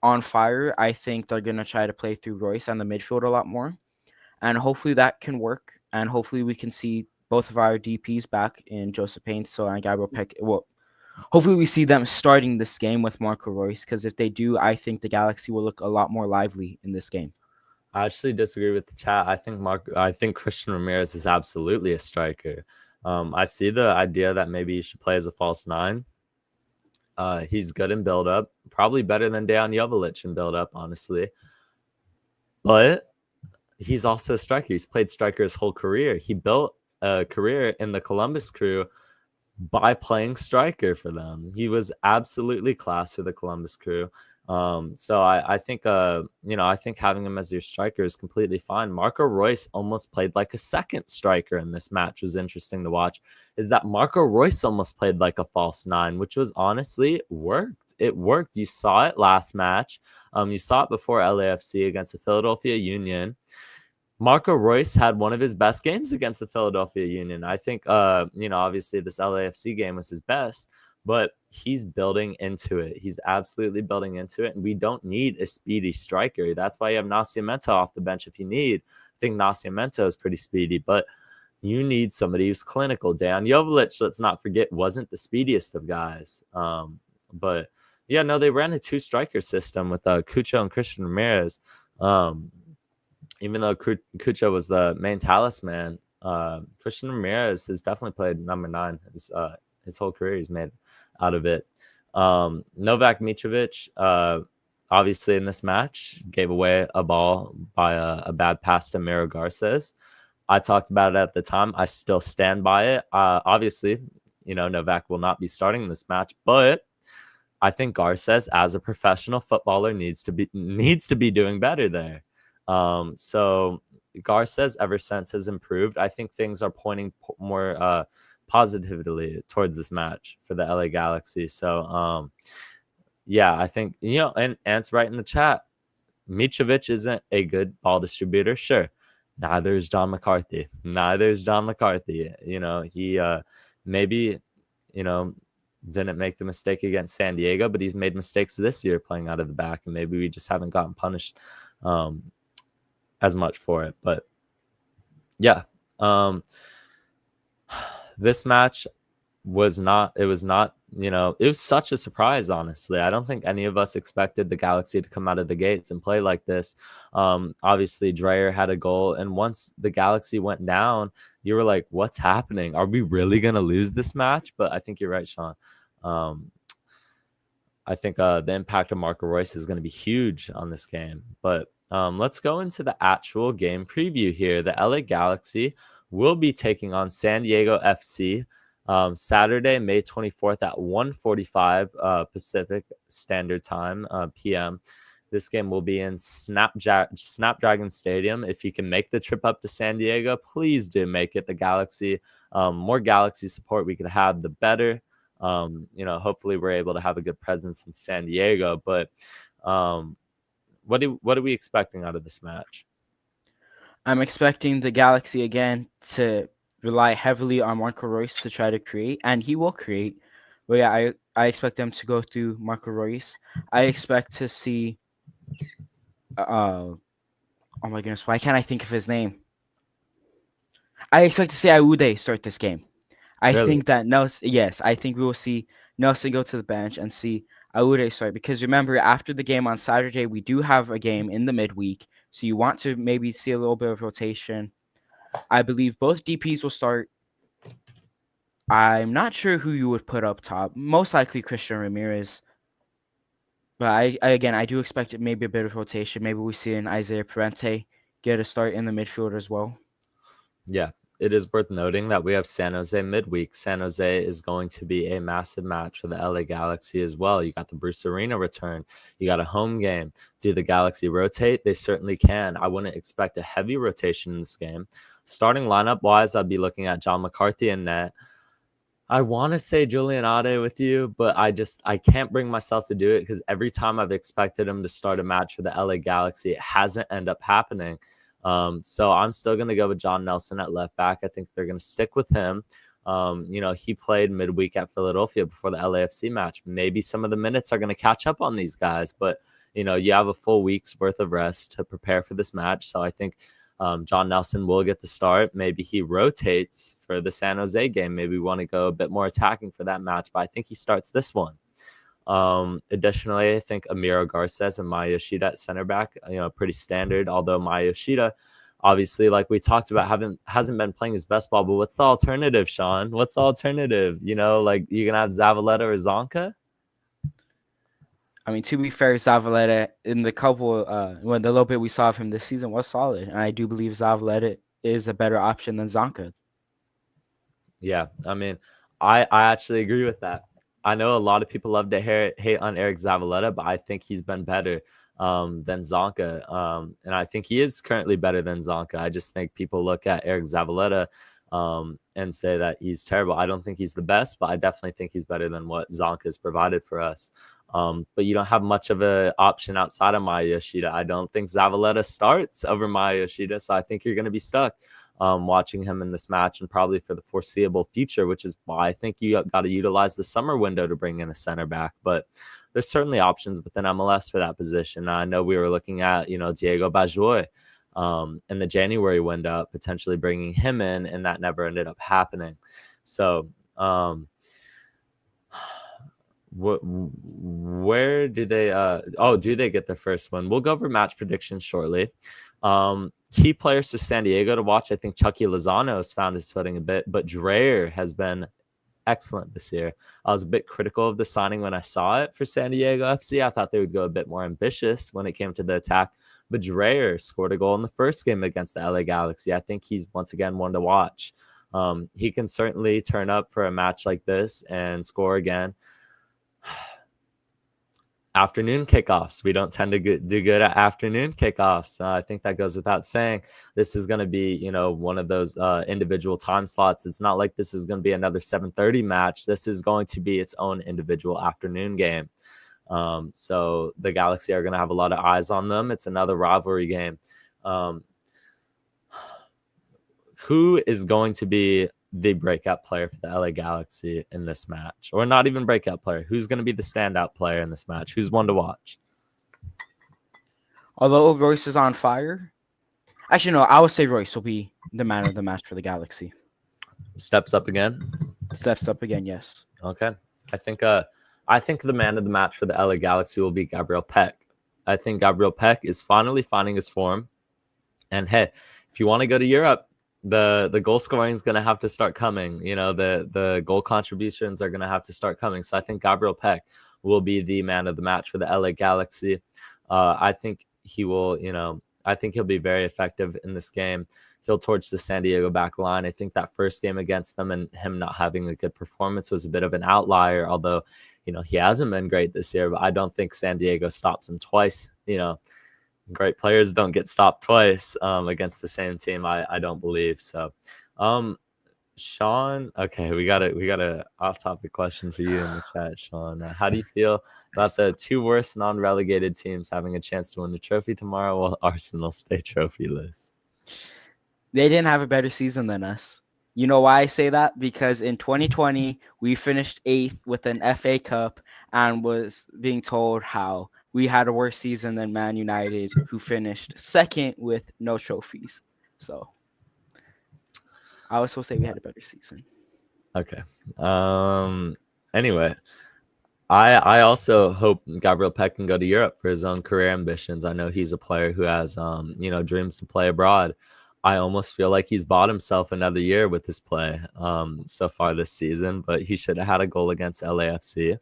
C: on fire, I think they're gonna try to play through Royce and the midfield a lot more, and hopefully that can work. And hopefully we can see both of our DPs back in Joseph Painso and Gabriel Peck. Well, hopefully we see them starting this game with Marco Reus, because if they do, I think the Galaxy will look a lot more lively in this game.
B: I actually disagree with the chat. I think Christian Ramirez is absolutely a striker. I see the idea that maybe he should play as a false nine. He's good in build up, probably better than Dejan Joveljic in build up, honestly. But he's also a striker. He's played striker his whole career. He built a career in the Columbus Crew by playing striker for them. He was absolutely class for the Columbus Crew. So I think I think having him as your striker is completely fine. Marco Reus almost played like a second striker in this match. Was interesting to watch. Is that Marco Reus almost played like a false nine, which was honestly worked. It worked. You saw it last match. You saw it before LAFC against the Philadelphia Union. Marco Reus had one of his best games against the Philadelphia Union. I think, obviously this LAFC game was his best, but he's building into it. He's absolutely building into it, and we don't need a speedy striker. That's why you have Nascimento off the bench if you need. I think Nascimento is pretty speedy, but you need somebody who's clinical. Dejan Joveljic, let's not forget, wasn't the speediest of guys. But yeah, no, they ran a two-striker system with Cucho and Christian Ramirez. Even though Cucho was the main talisman, Christian Ramirez has definitely played number 9 his whole career. He's made out of it. Novak Mitrovic, obviously in this match, gave away a ball by a bad pass to Miro Garces. I talked about it at the time. I still stand by it. Obviously, Novak will not be starting this match, but I think Garces, as a professional footballer, needs to be doing better there. So Garces ever since has improved. I think things are pointing more positively towards this match for the LA Galaxy. So yeah, I think and Ant's right in the chat. Mitrovic isn't a good ball distributor, sure. Neither is John McCarthy. He maybe didn't make the mistake against San Diego, but he's made mistakes this year playing out of the back, and maybe we just haven't gotten punished as much for it. But yeah, this match was such a surprise, honestly. I don't think any of us expected the Galaxy to come out of the gates and play like this. Obviously Dreyer had a goal, and once the Galaxy went down, you were like, what's happening? Are we really going to lose this match? But I think you're right, Sean. I think the impact of Marco Reus is going to be huge on this game. But let's go into the actual game preview here. The LA Galaxy will be taking on San Diego FC Saturday, May 24th at 1:45 Pacific Standard Time, p.m. This game will be in Snapdragon Stadium. If you can make the trip up to San Diego, please do make it. The Galaxy, more Galaxy support we could have, the better. Hopefully we're able to have a good presence in San Diego. But what are we expecting out of this match?
C: I'm expecting the Galaxy again to rely heavily on Marco Reus to try to create, and he will create. But yeah, I expect them to go through Marco Reus. I expect to see Oh my goodness, why can't I think of his name? I expect to see Aude start this game. I
B: Really?
C: think that Nelson, yes, I think we will see Nelson go to the bench and see Aude start because remember, after the game on Saturday, we do have a game in the midweek, so you want to maybe see a little bit of rotation. I believe both DPs will start. I'm not sure who you would put up top. Most likely Christian Ramirez. But again, I do expect maybe a bit of rotation. Maybe we see an Isaiah Parente get a start in the midfield as well.
B: Yeah, it is worth noting that we have San Jose midweek. San Jose is going to be a massive match for the LA Galaxy as well. You got the Bruce Arena return. You got a home game. Do the Galaxy rotate? They certainly can. I wouldn't expect a heavy rotation in this game. Starting lineup wise, I'd be looking at John McCarthy in net. I want to say Julian Ade with you, but I can't bring myself to do it because every time I've expected him to start a match for the LA Galaxy, it hasn't ended up happening. So I'm still going to go with John Nelson at left back. I think they're going to stick with him. He played midweek at Philadelphia before the LAFC match. Maybe some of the minutes are going to catch up on these guys, but you have a full week's worth of rest to prepare for this match. So I think John Nelson will get the start. Maybe he rotates for the San Jose game. Maybe we want to go a bit more attacking for that match, but I think he starts this one. Additionally, I think Amiro Garces and Maya Yoshida at center back, pretty standard, although Maya Yoshida, obviously, like we talked about, hasn't been playing his best ball, but what's the alternative, Sean? What's the alternative? Like you're going to have Zavaleta or Zonka?
C: I mean, to be fair, Zavaleta in the little bit we saw of him this season was solid, and I do believe Zavaleta is a better option than Zonka.
B: Yeah, I mean, I actually agree with that. I know a lot of people love to hate on Eric Zavaleta, but I think he's been better than Zonka. And I think he is currently better than Zonka. I just think people look at Eric Zavaleta and say that he's terrible. I don't think he's the best, but I definitely think he's better than what Zonka has provided for us. But you don't have much of an option outside of Maya Yoshida. I don't think Zavaleta starts over Maya Yoshida, so I think you're going to be stuck watching him in this match and probably for the foreseeable future, which is why I think you got to utilize the summer window to bring in a center back. But there's certainly options within MLS for that position. I know we were looking at, Diego Bajoy in the January window, potentially bringing him in, and that never ended up happening. So, where do they do they get their first win? We'll go over match predictions shortly. Key players to San Diego to watch. I think Chucky Lozano has found his footing a bit, but Dreyer has been excellent this year. I was a bit critical of the signing when I saw it for San Diego FC. I thought they would go a bit more ambitious when it came to the attack, but Dreyer scored a goal in the first game against the LA Galaxy. I think he's once again one to watch. He can certainly turn up for a match like this and score again. Afternoon kickoffs. We don't tend to do good at afternoon kickoffs. I think that goes without saying. This is going to be, one of those individual time slots. It's not like this is going to be another 7:30 match. This is going to be its own individual afternoon game. So the Galaxy are going to have a lot of eyes on them. It's another rivalry game. Who is going to be the breakout player for the LA Galaxy in this match? Or not even breakout player. Who's going to be the standout player in this match? Who's one to watch?
C: Although Royce is on fire. Actually, no, I would say Royce will be the man of the match for the Galaxy.
B: Steps up again?
C: Steps up again, yes.
B: Okay. I think the man of the match for the LA Galaxy will be Gabriel Peck. I think Gabriel Peck is finally finding his form. And hey, if you want to go to Europe, the goal scoring is going to have to start coming. The goal contributions are going to have to start coming. So I think Gabriel Peck will be the man of the match for the LA Galaxy. I think he will, I think he'll be very effective in this game. He'll torch the San Diego back line. I think that first game against them and him not having a good performance was a bit of an outlier, although, he hasn't been great this year, but I don't think San Diego stops him twice. Great players don't get stopped twice against the same team. I don't believe so. Sean, okay, we got a off-topic question for you in the chat, Sean. How do you feel about the two worst non-relegated teams having a chance to win the trophy tomorrow while Arsenal stay trophyless?
C: They didn't have a better season than us. You know why I say that? Because in 2020, we finished 8th with an FA Cup and was being told how we had a worse season than Man United, who finished second with no trophies. So I was supposed to say we had a better season.
B: Okay. Anyway, I also hope Gabriel Peck can go to Europe for his own career ambitions. I know he's a player who has dreams to play abroad. I almost feel like he's bought himself another year with his play so far this season, but he should have had a goal against LAFC.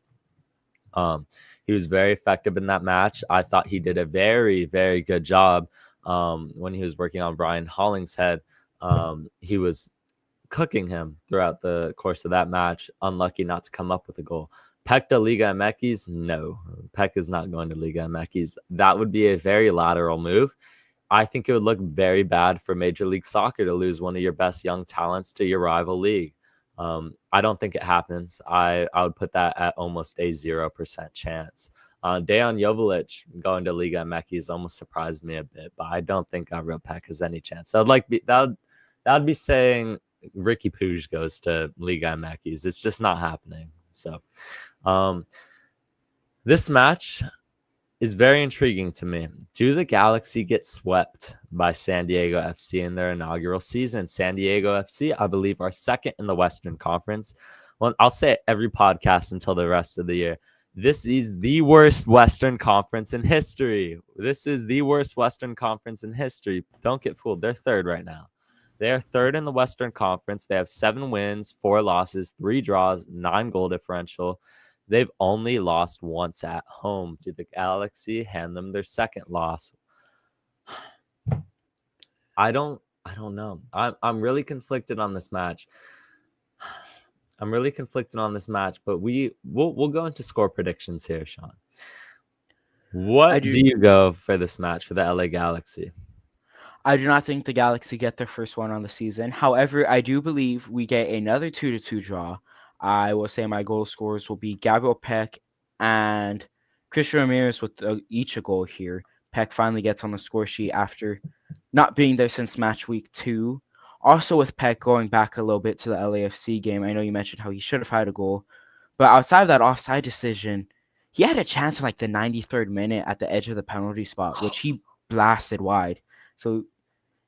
B: He was very effective in that match. I thought he did a very, very good job when he was working on Brian Hollingshead. He was cooking him throughout the course of that match. Unlucky not to come up with a goal. Peck to Liga MX? No. Peck is not going to Liga MX. That would be a very lateral move. I think it would look very bad for Major League Soccer to lose one of your best young talents to your rival league. I don't think it happens. I would put that at almost a 0% chance. Dejan Joveljic going to Liga MX almost surprised me a bit, but I don't think Gabriel Peck has any chance. That would be saying Ricky Puig goes to Liga MX. It's just not happening. So this match is very intriguing to me. Do the Galaxy get swept by San Diego FC in their inaugural season? San Diego FC, I believe, are second in the Western Conference. Well, I'll say it every podcast until the rest of the year. This is the worst Western Conference in history. This is the worst Western Conference in history. Don't get fooled. They're third right now. They are third in the Western Conference. They have 7 wins, 4 losses, 3 draws, 9 goal differential. They've only lost once at home. Did the Galaxy hand them their second loss? I don't know. I'm really conflicted on this match. But we'll go into score predictions here, Sean. What do you go for this match for the LA Galaxy?
C: I do not think the Galaxy get their first one on the season. However, I do believe we get another 2-2 draw. I will say my goal scorers will be Gabriel Peck and Christian Ramirez with each a goal here. Peck finally gets on the score sheet after not being there since match week 2. Also with Peck going back a little bit to the LAFC game, I know you mentioned how he should have had a goal. But outside of that offside decision, he had a chance in like the 93rd minute at the edge of the penalty spot, which he blasted wide. So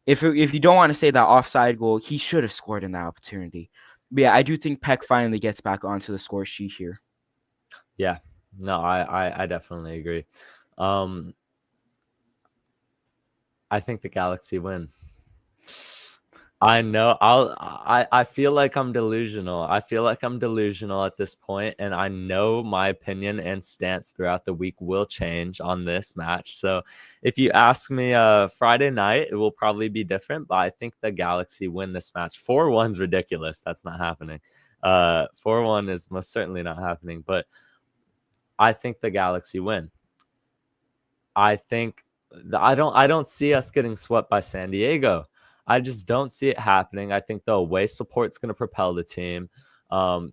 C: if you don't want to say that offside goal, he should have scored in that opportunity. But yeah, I do think Peck finally gets back onto the score sheet here.
B: Yeah, no, I definitely agree. I think the Galaxy win. I know I feel like I'm delusional. I feel like I'm delusional at this point, and I know my opinion and stance throughout the week will change on this match. So if you ask me Friday night, it will probably be different, but I think the Galaxy win this match. 4-1's ridiculous. That's not happening. 4-1 is most certainly not happening, but I think the Galaxy win. I don't see us getting swept by San Diego. I just don't see it happening. I think the away support's going to propel the team.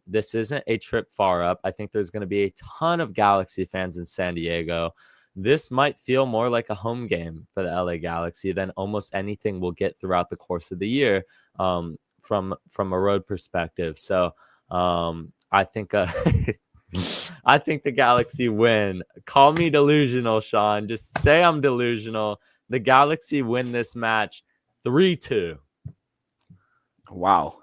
B: This isn't a trip far up. I think there's going to be a ton of Galaxy fans in San Diego. This might feel more like a home game for the LA Galaxy than almost anything we'll get throughout the course of the year from a road perspective. So I think I think the Galaxy win. Call me delusional, Sean. Just say I'm delusional. The Galaxy win this match 3-2.
C: Wow.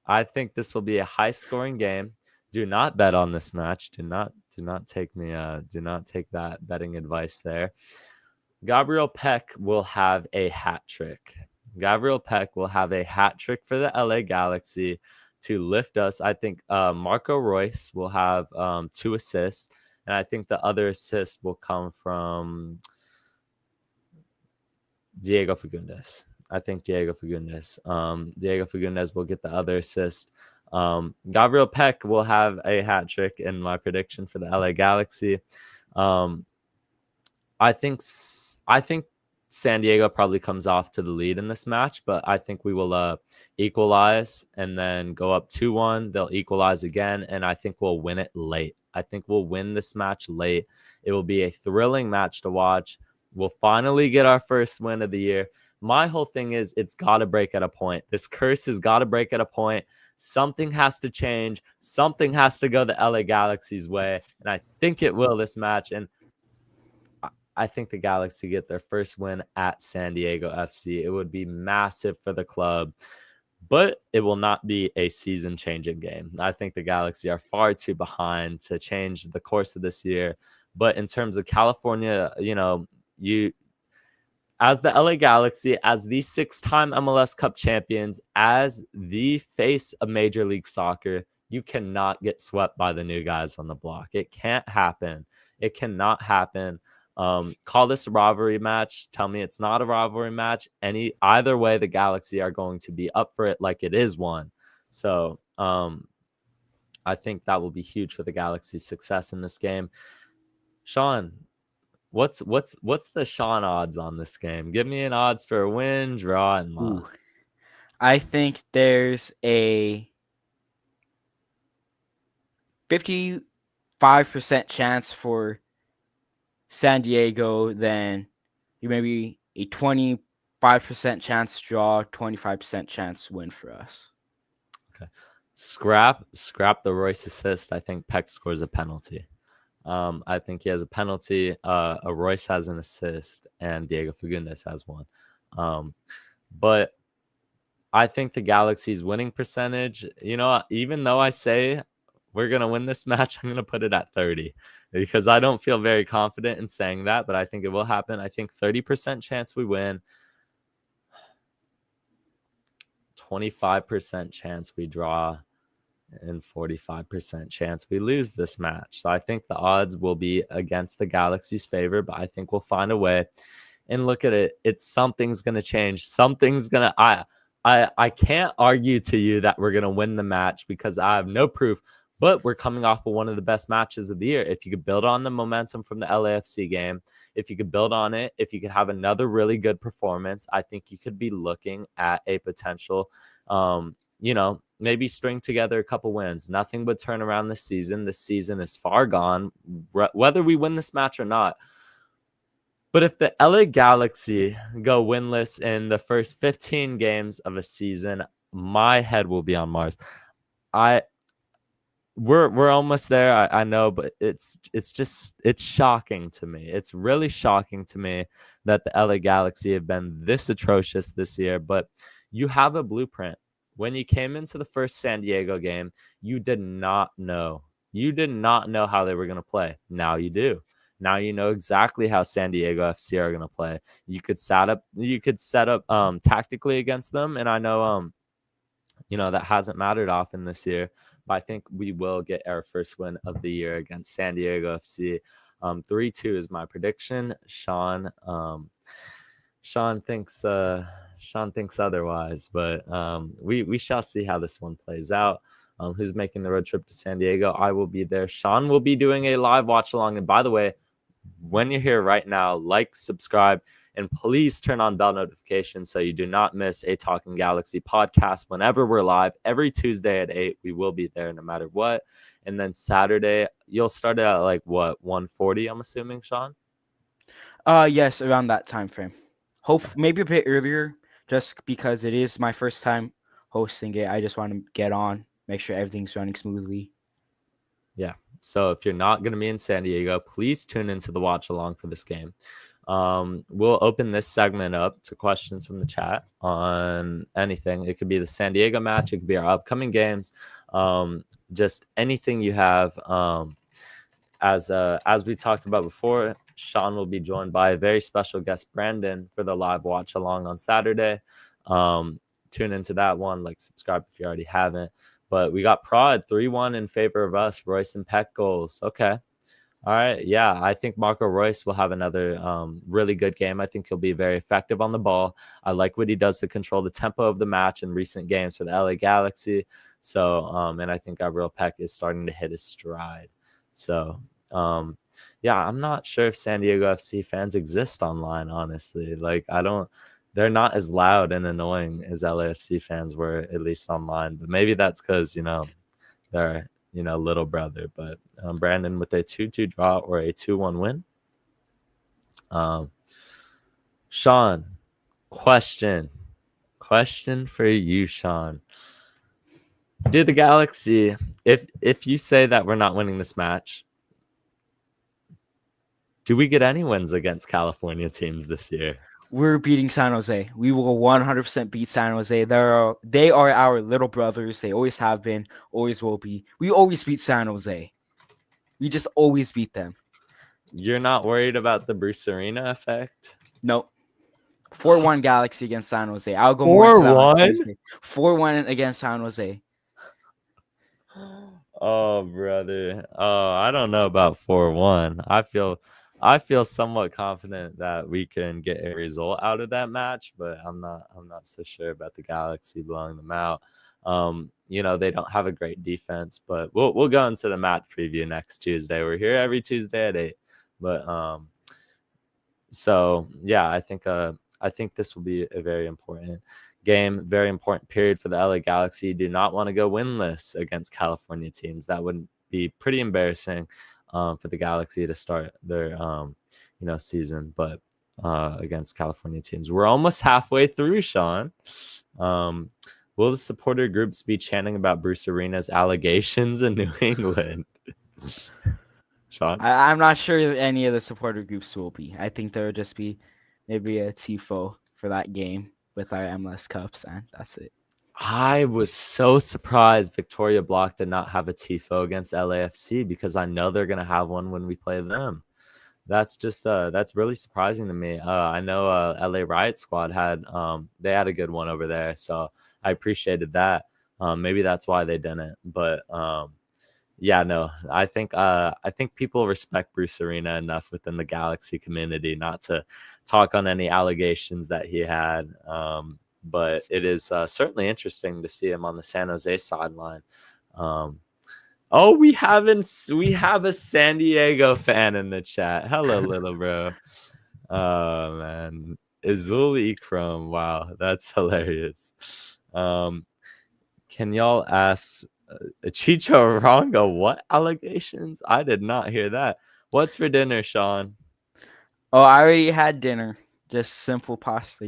B: I think this will be a high-scoring game. Do not bet on this match. Do not take that betting advice there. Gabriel Peck will have a hat trick. Gabriel Peck will have a hat trick for the LA Galaxy to lift us. I think Marco Reus will have 2 assists, and I think the other assist will come from Diego Fagundes. I think Diego Fagundes. Diego Fagundes will get the other assist. Gabriel Peck will have a hat trick in my prediction for the LA Galaxy. I think San Diego probably comes off to the lead in this match, but I think we will equalize and then go up 2-1. They'll equalize again, and I think we'll win it late. I think we'll win this match late. It will be a thrilling match to watch. We'll finally get our first win of the year. My whole thing is it's got to break at a point. This curse has got to break at a point. Something has to change. Something has to go the LA Galaxy's way, and I think it will this match. And I think the Galaxy get their first win at San Diego FC. It would be massive for the club, but it will not be a season-changing game. I think the Galaxy are far too behind to change the course of this year. But in terms of California, you as the LA Galaxy, as the 6-time MLS Cup champions, as the face of Major League Soccer, you cannot get swept by the new guys on the block. It can't happen. It cannot happen. Call this a rivalry match. Tell me it's not a rivalry match. Either way, the Galaxy are going to be up for it like it is one. So I think that will be huge for the Galaxy's success in this game. Sean, what's the Sean odds on this game? Give me an odds for a win, draw, and loss.
C: I think there's a 55% chance for San Diego, then you maybe a 25% chance draw, 25% chance win for us.
B: Okay. Scrap the Royce assist. I think Peck scores a penalty. I think he has a penalty. A Royce has an assist, and Diego Fagundes has one. But I think the Galaxy's winning percentage, even though I say we're going to win this match, I'm going to put it at 30 because I don't feel very confident in saying that, but I think it will happen. I think 30% chance we win, 25% chance we draw, and 45% chance we lose this match. So I think the odds will be against the Galaxy's favor, but I think we'll find a way. And look at it. Something's going to change. Something's going to I can't argue to you that we're going to win the match because I have no proof, but we're coming off of one of the best matches of the year. If you could build on the momentum from the LAFC game, if you could build on it, if you could have another really good performance, I think you could be looking at a potential, maybe string together a couple wins. Nothing but turn around this season. This season is far gone, whether we win this match or not. But if the LA Galaxy go winless in the first 15 games of a season, my head will be on Mars. We're almost there, I know, but it's shocking to me. It's really shocking to me that the LA Galaxy have been this atrocious this year. But you have a blueprint. When you came into the first San Diego game, you did not know. You did not know how they were going to play. Now you do. Now you know exactly how San Diego FC are going to play. You could set up tactically against them, and I know that hasn't mattered often this year. But I think we will get our first win of the year against San Diego FC. 3-2 is my prediction. Sean thinks otherwise, but we shall see how this one plays out. Who's making the road trip to San Diego? I will be there. Sean will be doing a live watch along. And by the way, when you're here right now, like, subscribe, and please turn on bell notifications so you do not miss a Talkin Galaxy podcast whenever we're live. Every Tuesday at 8, we will be there no matter what. And then Saturday, you'll start at 1:40, I'm assuming, Sean?
C: Yes, around that time frame. Maybe a bit earlier, just because it is my first time hosting it. I just want to get on, make sure everything's running smoothly.
B: Yeah. So if you're not going to be in San Diego, please tune into the watch along for this game. We'll open this segment up to questions from the chat on anything. It could be the San Diego match. It could be our upcoming games. Just anything you have. As we talked about before, Sean will be joined by a very special guest, Brandon, for the live watch along on Saturday. Tune into that one. Subscribe if you already haven't. But we got Prod 3-1 in favor of us. Royce and Peck goals. Okay. All right. Yeah, I think Marco Reus will have another really good game. I think he'll be very effective on the ball. I like what he does to control the tempo of the match in recent games for the LA Galaxy. So, and I think Gabriel Peck is starting to hit his stride. So, I'm not sure if San Diego FC fans exist online, honestly. They're not as loud and annoying as LAFC fans were, at least online. But maybe that's because, they're, little brother. But Brandon with a 2-2 draw or a 2-1 win. Sean, question for you, Sean. Do the Galaxy, if you say that we're not winning this match, Do we get any wins against California teams this year?
C: We're beating San Jose. We will 100% beat San Jose. They are our little brothers. They always have been, always will be. We always beat San Jose. We just always beat them.
B: You're not worried about the Bruce Arena effect?
C: Nope. 4-1 Galaxy against San Jose. I'll go more into that on
B: 4-1?
C: Tuesday. 4-1 against San Jose.
B: Oh, brother. Oh, I don't know about 4-1. I feel somewhat confident that we can get a result out of that match, but I'm not so sure about the Galaxy blowing them out. They don't have a great defense, but we'll go into the match preview next Tuesday. We're here every Tuesday at 8. But so yeah, I think this will be a very important game, very important period for the LA Galaxy. Do not want to go winless against California teams. That would be pretty embarrassing for the Galaxy to start their season. But against California teams, we're almost halfway through, Sean. Will the supporter groups be chanting about Bruce Arena's allegations in New England? Sean?
C: I'm not sure any of the supporter groups will be. I think there will just be maybe a TIFO for that game with our MLS Cups, and that's it.
B: I was so surprised Victoria Block did not have a TIFO against LAFC because I know they're going to have one when we play them. That's just that's really surprising to me. I know LA Riot Squad had they had a good one over there, so I appreciated that. Maybe that's why they didn't, but yeah, no, I think people respect Bruce Arena enough within the Galaxy community not to talk on any allegations that he had. But it is certainly interesting to see him on the San Jose sideline. Oh, we have a San Diego fan in the chat. Hello, little bro. Oh man, Azul Ikram. Wow, that's hilarious. Can y'all ask Chicho Ronga what allegations? I did not hear that. What's for dinner, Sean?
C: Oh, I already had dinner. Just simple pasta,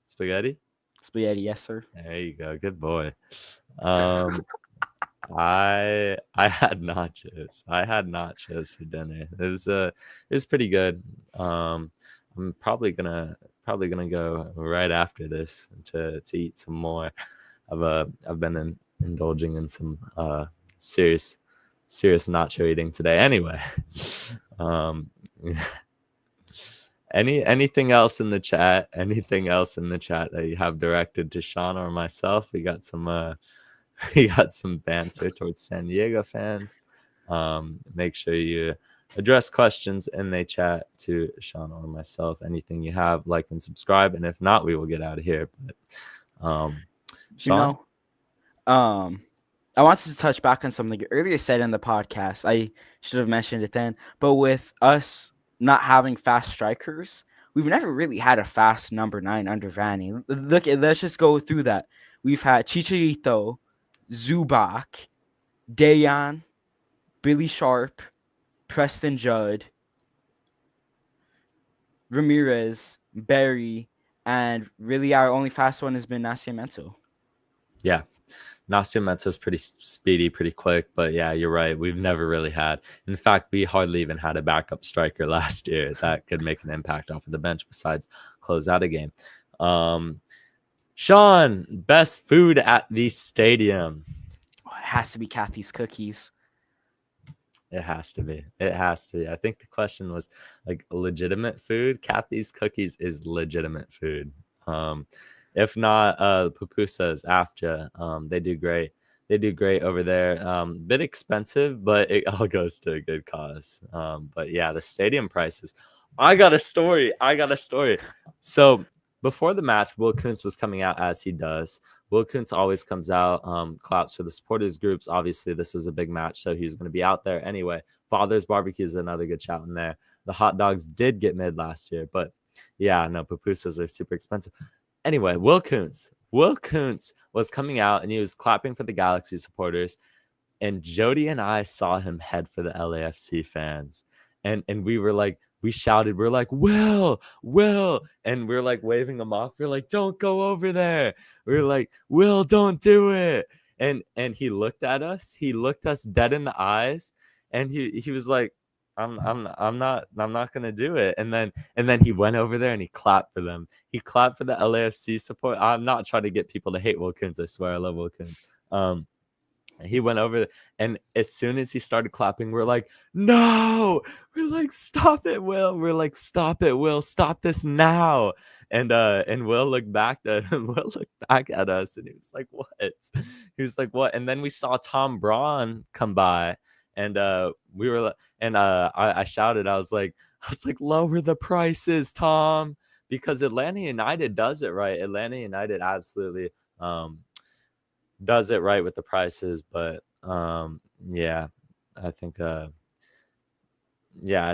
B: Spaghetti?
C: Spaghetti, yes, sir.
B: There you go. Good boy. I had nachos. I had nachos for dinner. It was pretty good. I'm probably gonna go right after this to eat some more. I've been indulging in some serious nacho eating today. Anyway, anything else in the chat? Anything else in the chat that you have directed to Sean or myself? We got some banter towards San Diego fans. Make sure you address questions in the chat to Sean or myself. Anything you have, like and subscribe, and if not, we will get out of here. But Sean?
C: I wanted to touch back on something you earlier said in the podcast. I should have mentioned it then, but with us not having fast strikers, we've never really had a fast number 9 under Vanny. Let's just go through that. We've had Chicharito, Zubac, Dayan, Billy Sharp, Preston Judd, Ramirez, Barry, and really our only fast one has been Nascimento.
B: Yeah. Nascimento's pretty speedy, pretty quick, but yeah, you're right. We've never really had. In fact, we hardly even had a backup striker last year that could make an impact off of the bench besides close out a game. Sean, best food at the stadium.
C: Oh, it has to be Kathy's Cookies.
B: It has to be. It has to be. I think the question was like legitimate food. Kathy's Cookies is legitimate food. If not, pupusas after. They do great. They do great over there. Bit expensive, but it all goes to a good cause. But yeah, the stadium prices. I got a story. So before the match, Will Kuntz was coming out as he does. Will Kuntz always comes out, claps for the supporters groups. Obviously, this was a big match, so he's going to be out there anyway. Father's Barbecue is another good shout in there. The hot dogs did get mid last year, but yeah, no, pupusas are super expensive. Anyway, Will Kuntz was coming out and he was clapping for the Galaxy supporters. And Jody and I saw him head for the LAFC fans. And we were like, we shouted, we're like, Will. And we're like waving him off. We're like, don't go over there. We're like, Will, don't do it. And he looked at us. He looked us dead in the eyes. And he was like, I'm not gonna do it. And then he went over there and he clapped for them. He clapped for the LAFC support. I'm not trying to get people to hate Wilkins. I swear I love Wilkins. He went over and as soon as he started clapping, we're like, no, we're like, stop it, Will. We're like, stop it, Will, stop this now. And Will looked back at Will looked back at us and he was like, what? He was like, what? And then we saw Tom Braun come by and we were and I shouted, I was like, lower the prices, Tom, because Atlanta United does it right. Atlanta United absolutely does it right with the prices, but yeah, I think I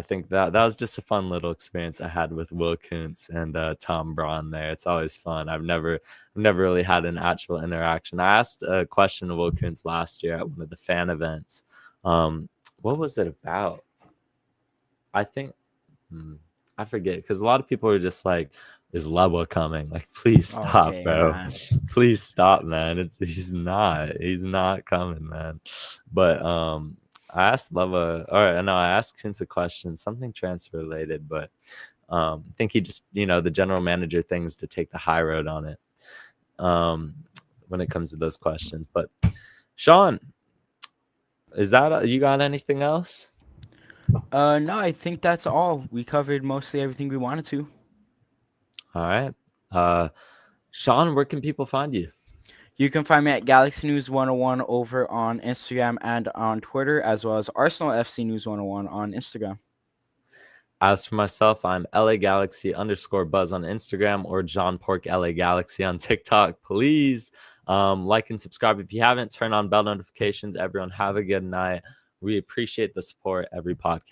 B: think that was just a fun little experience I had with Wilkins and Tom Braun there. It's always fun. I've never really had an actual interaction. I asked a question of Wilkins last year at one of the fan events. What was it about? I think I forget, because a lot of people are just like, is Lubba coming? Like, please stop,
C: Okay,
B: bro.
C: man.
B: Please stop, man. He's not coming, man. But I asked Lubba, or no, I asked Vince a question, something transfer related, but I think he just, the general manager things to take the high road on it when it comes to those questions. But Sean, is that you got anything else?
C: No, I think that's all. We covered mostly everything we wanted to.
B: All right. Sean, where can people find you?
C: You can find me at Galaxy News 101 over on Instagram and on Twitter, as well as Arsenal FC News 101 on Instagram.
B: As for myself, I'm LA Galaxy _Buzz on Instagram or John Pork LA Galaxy on TikTok. Please like and subscribe if you haven't. Turn on bell notifications. Everyone have a good night. We appreciate the support every podcast.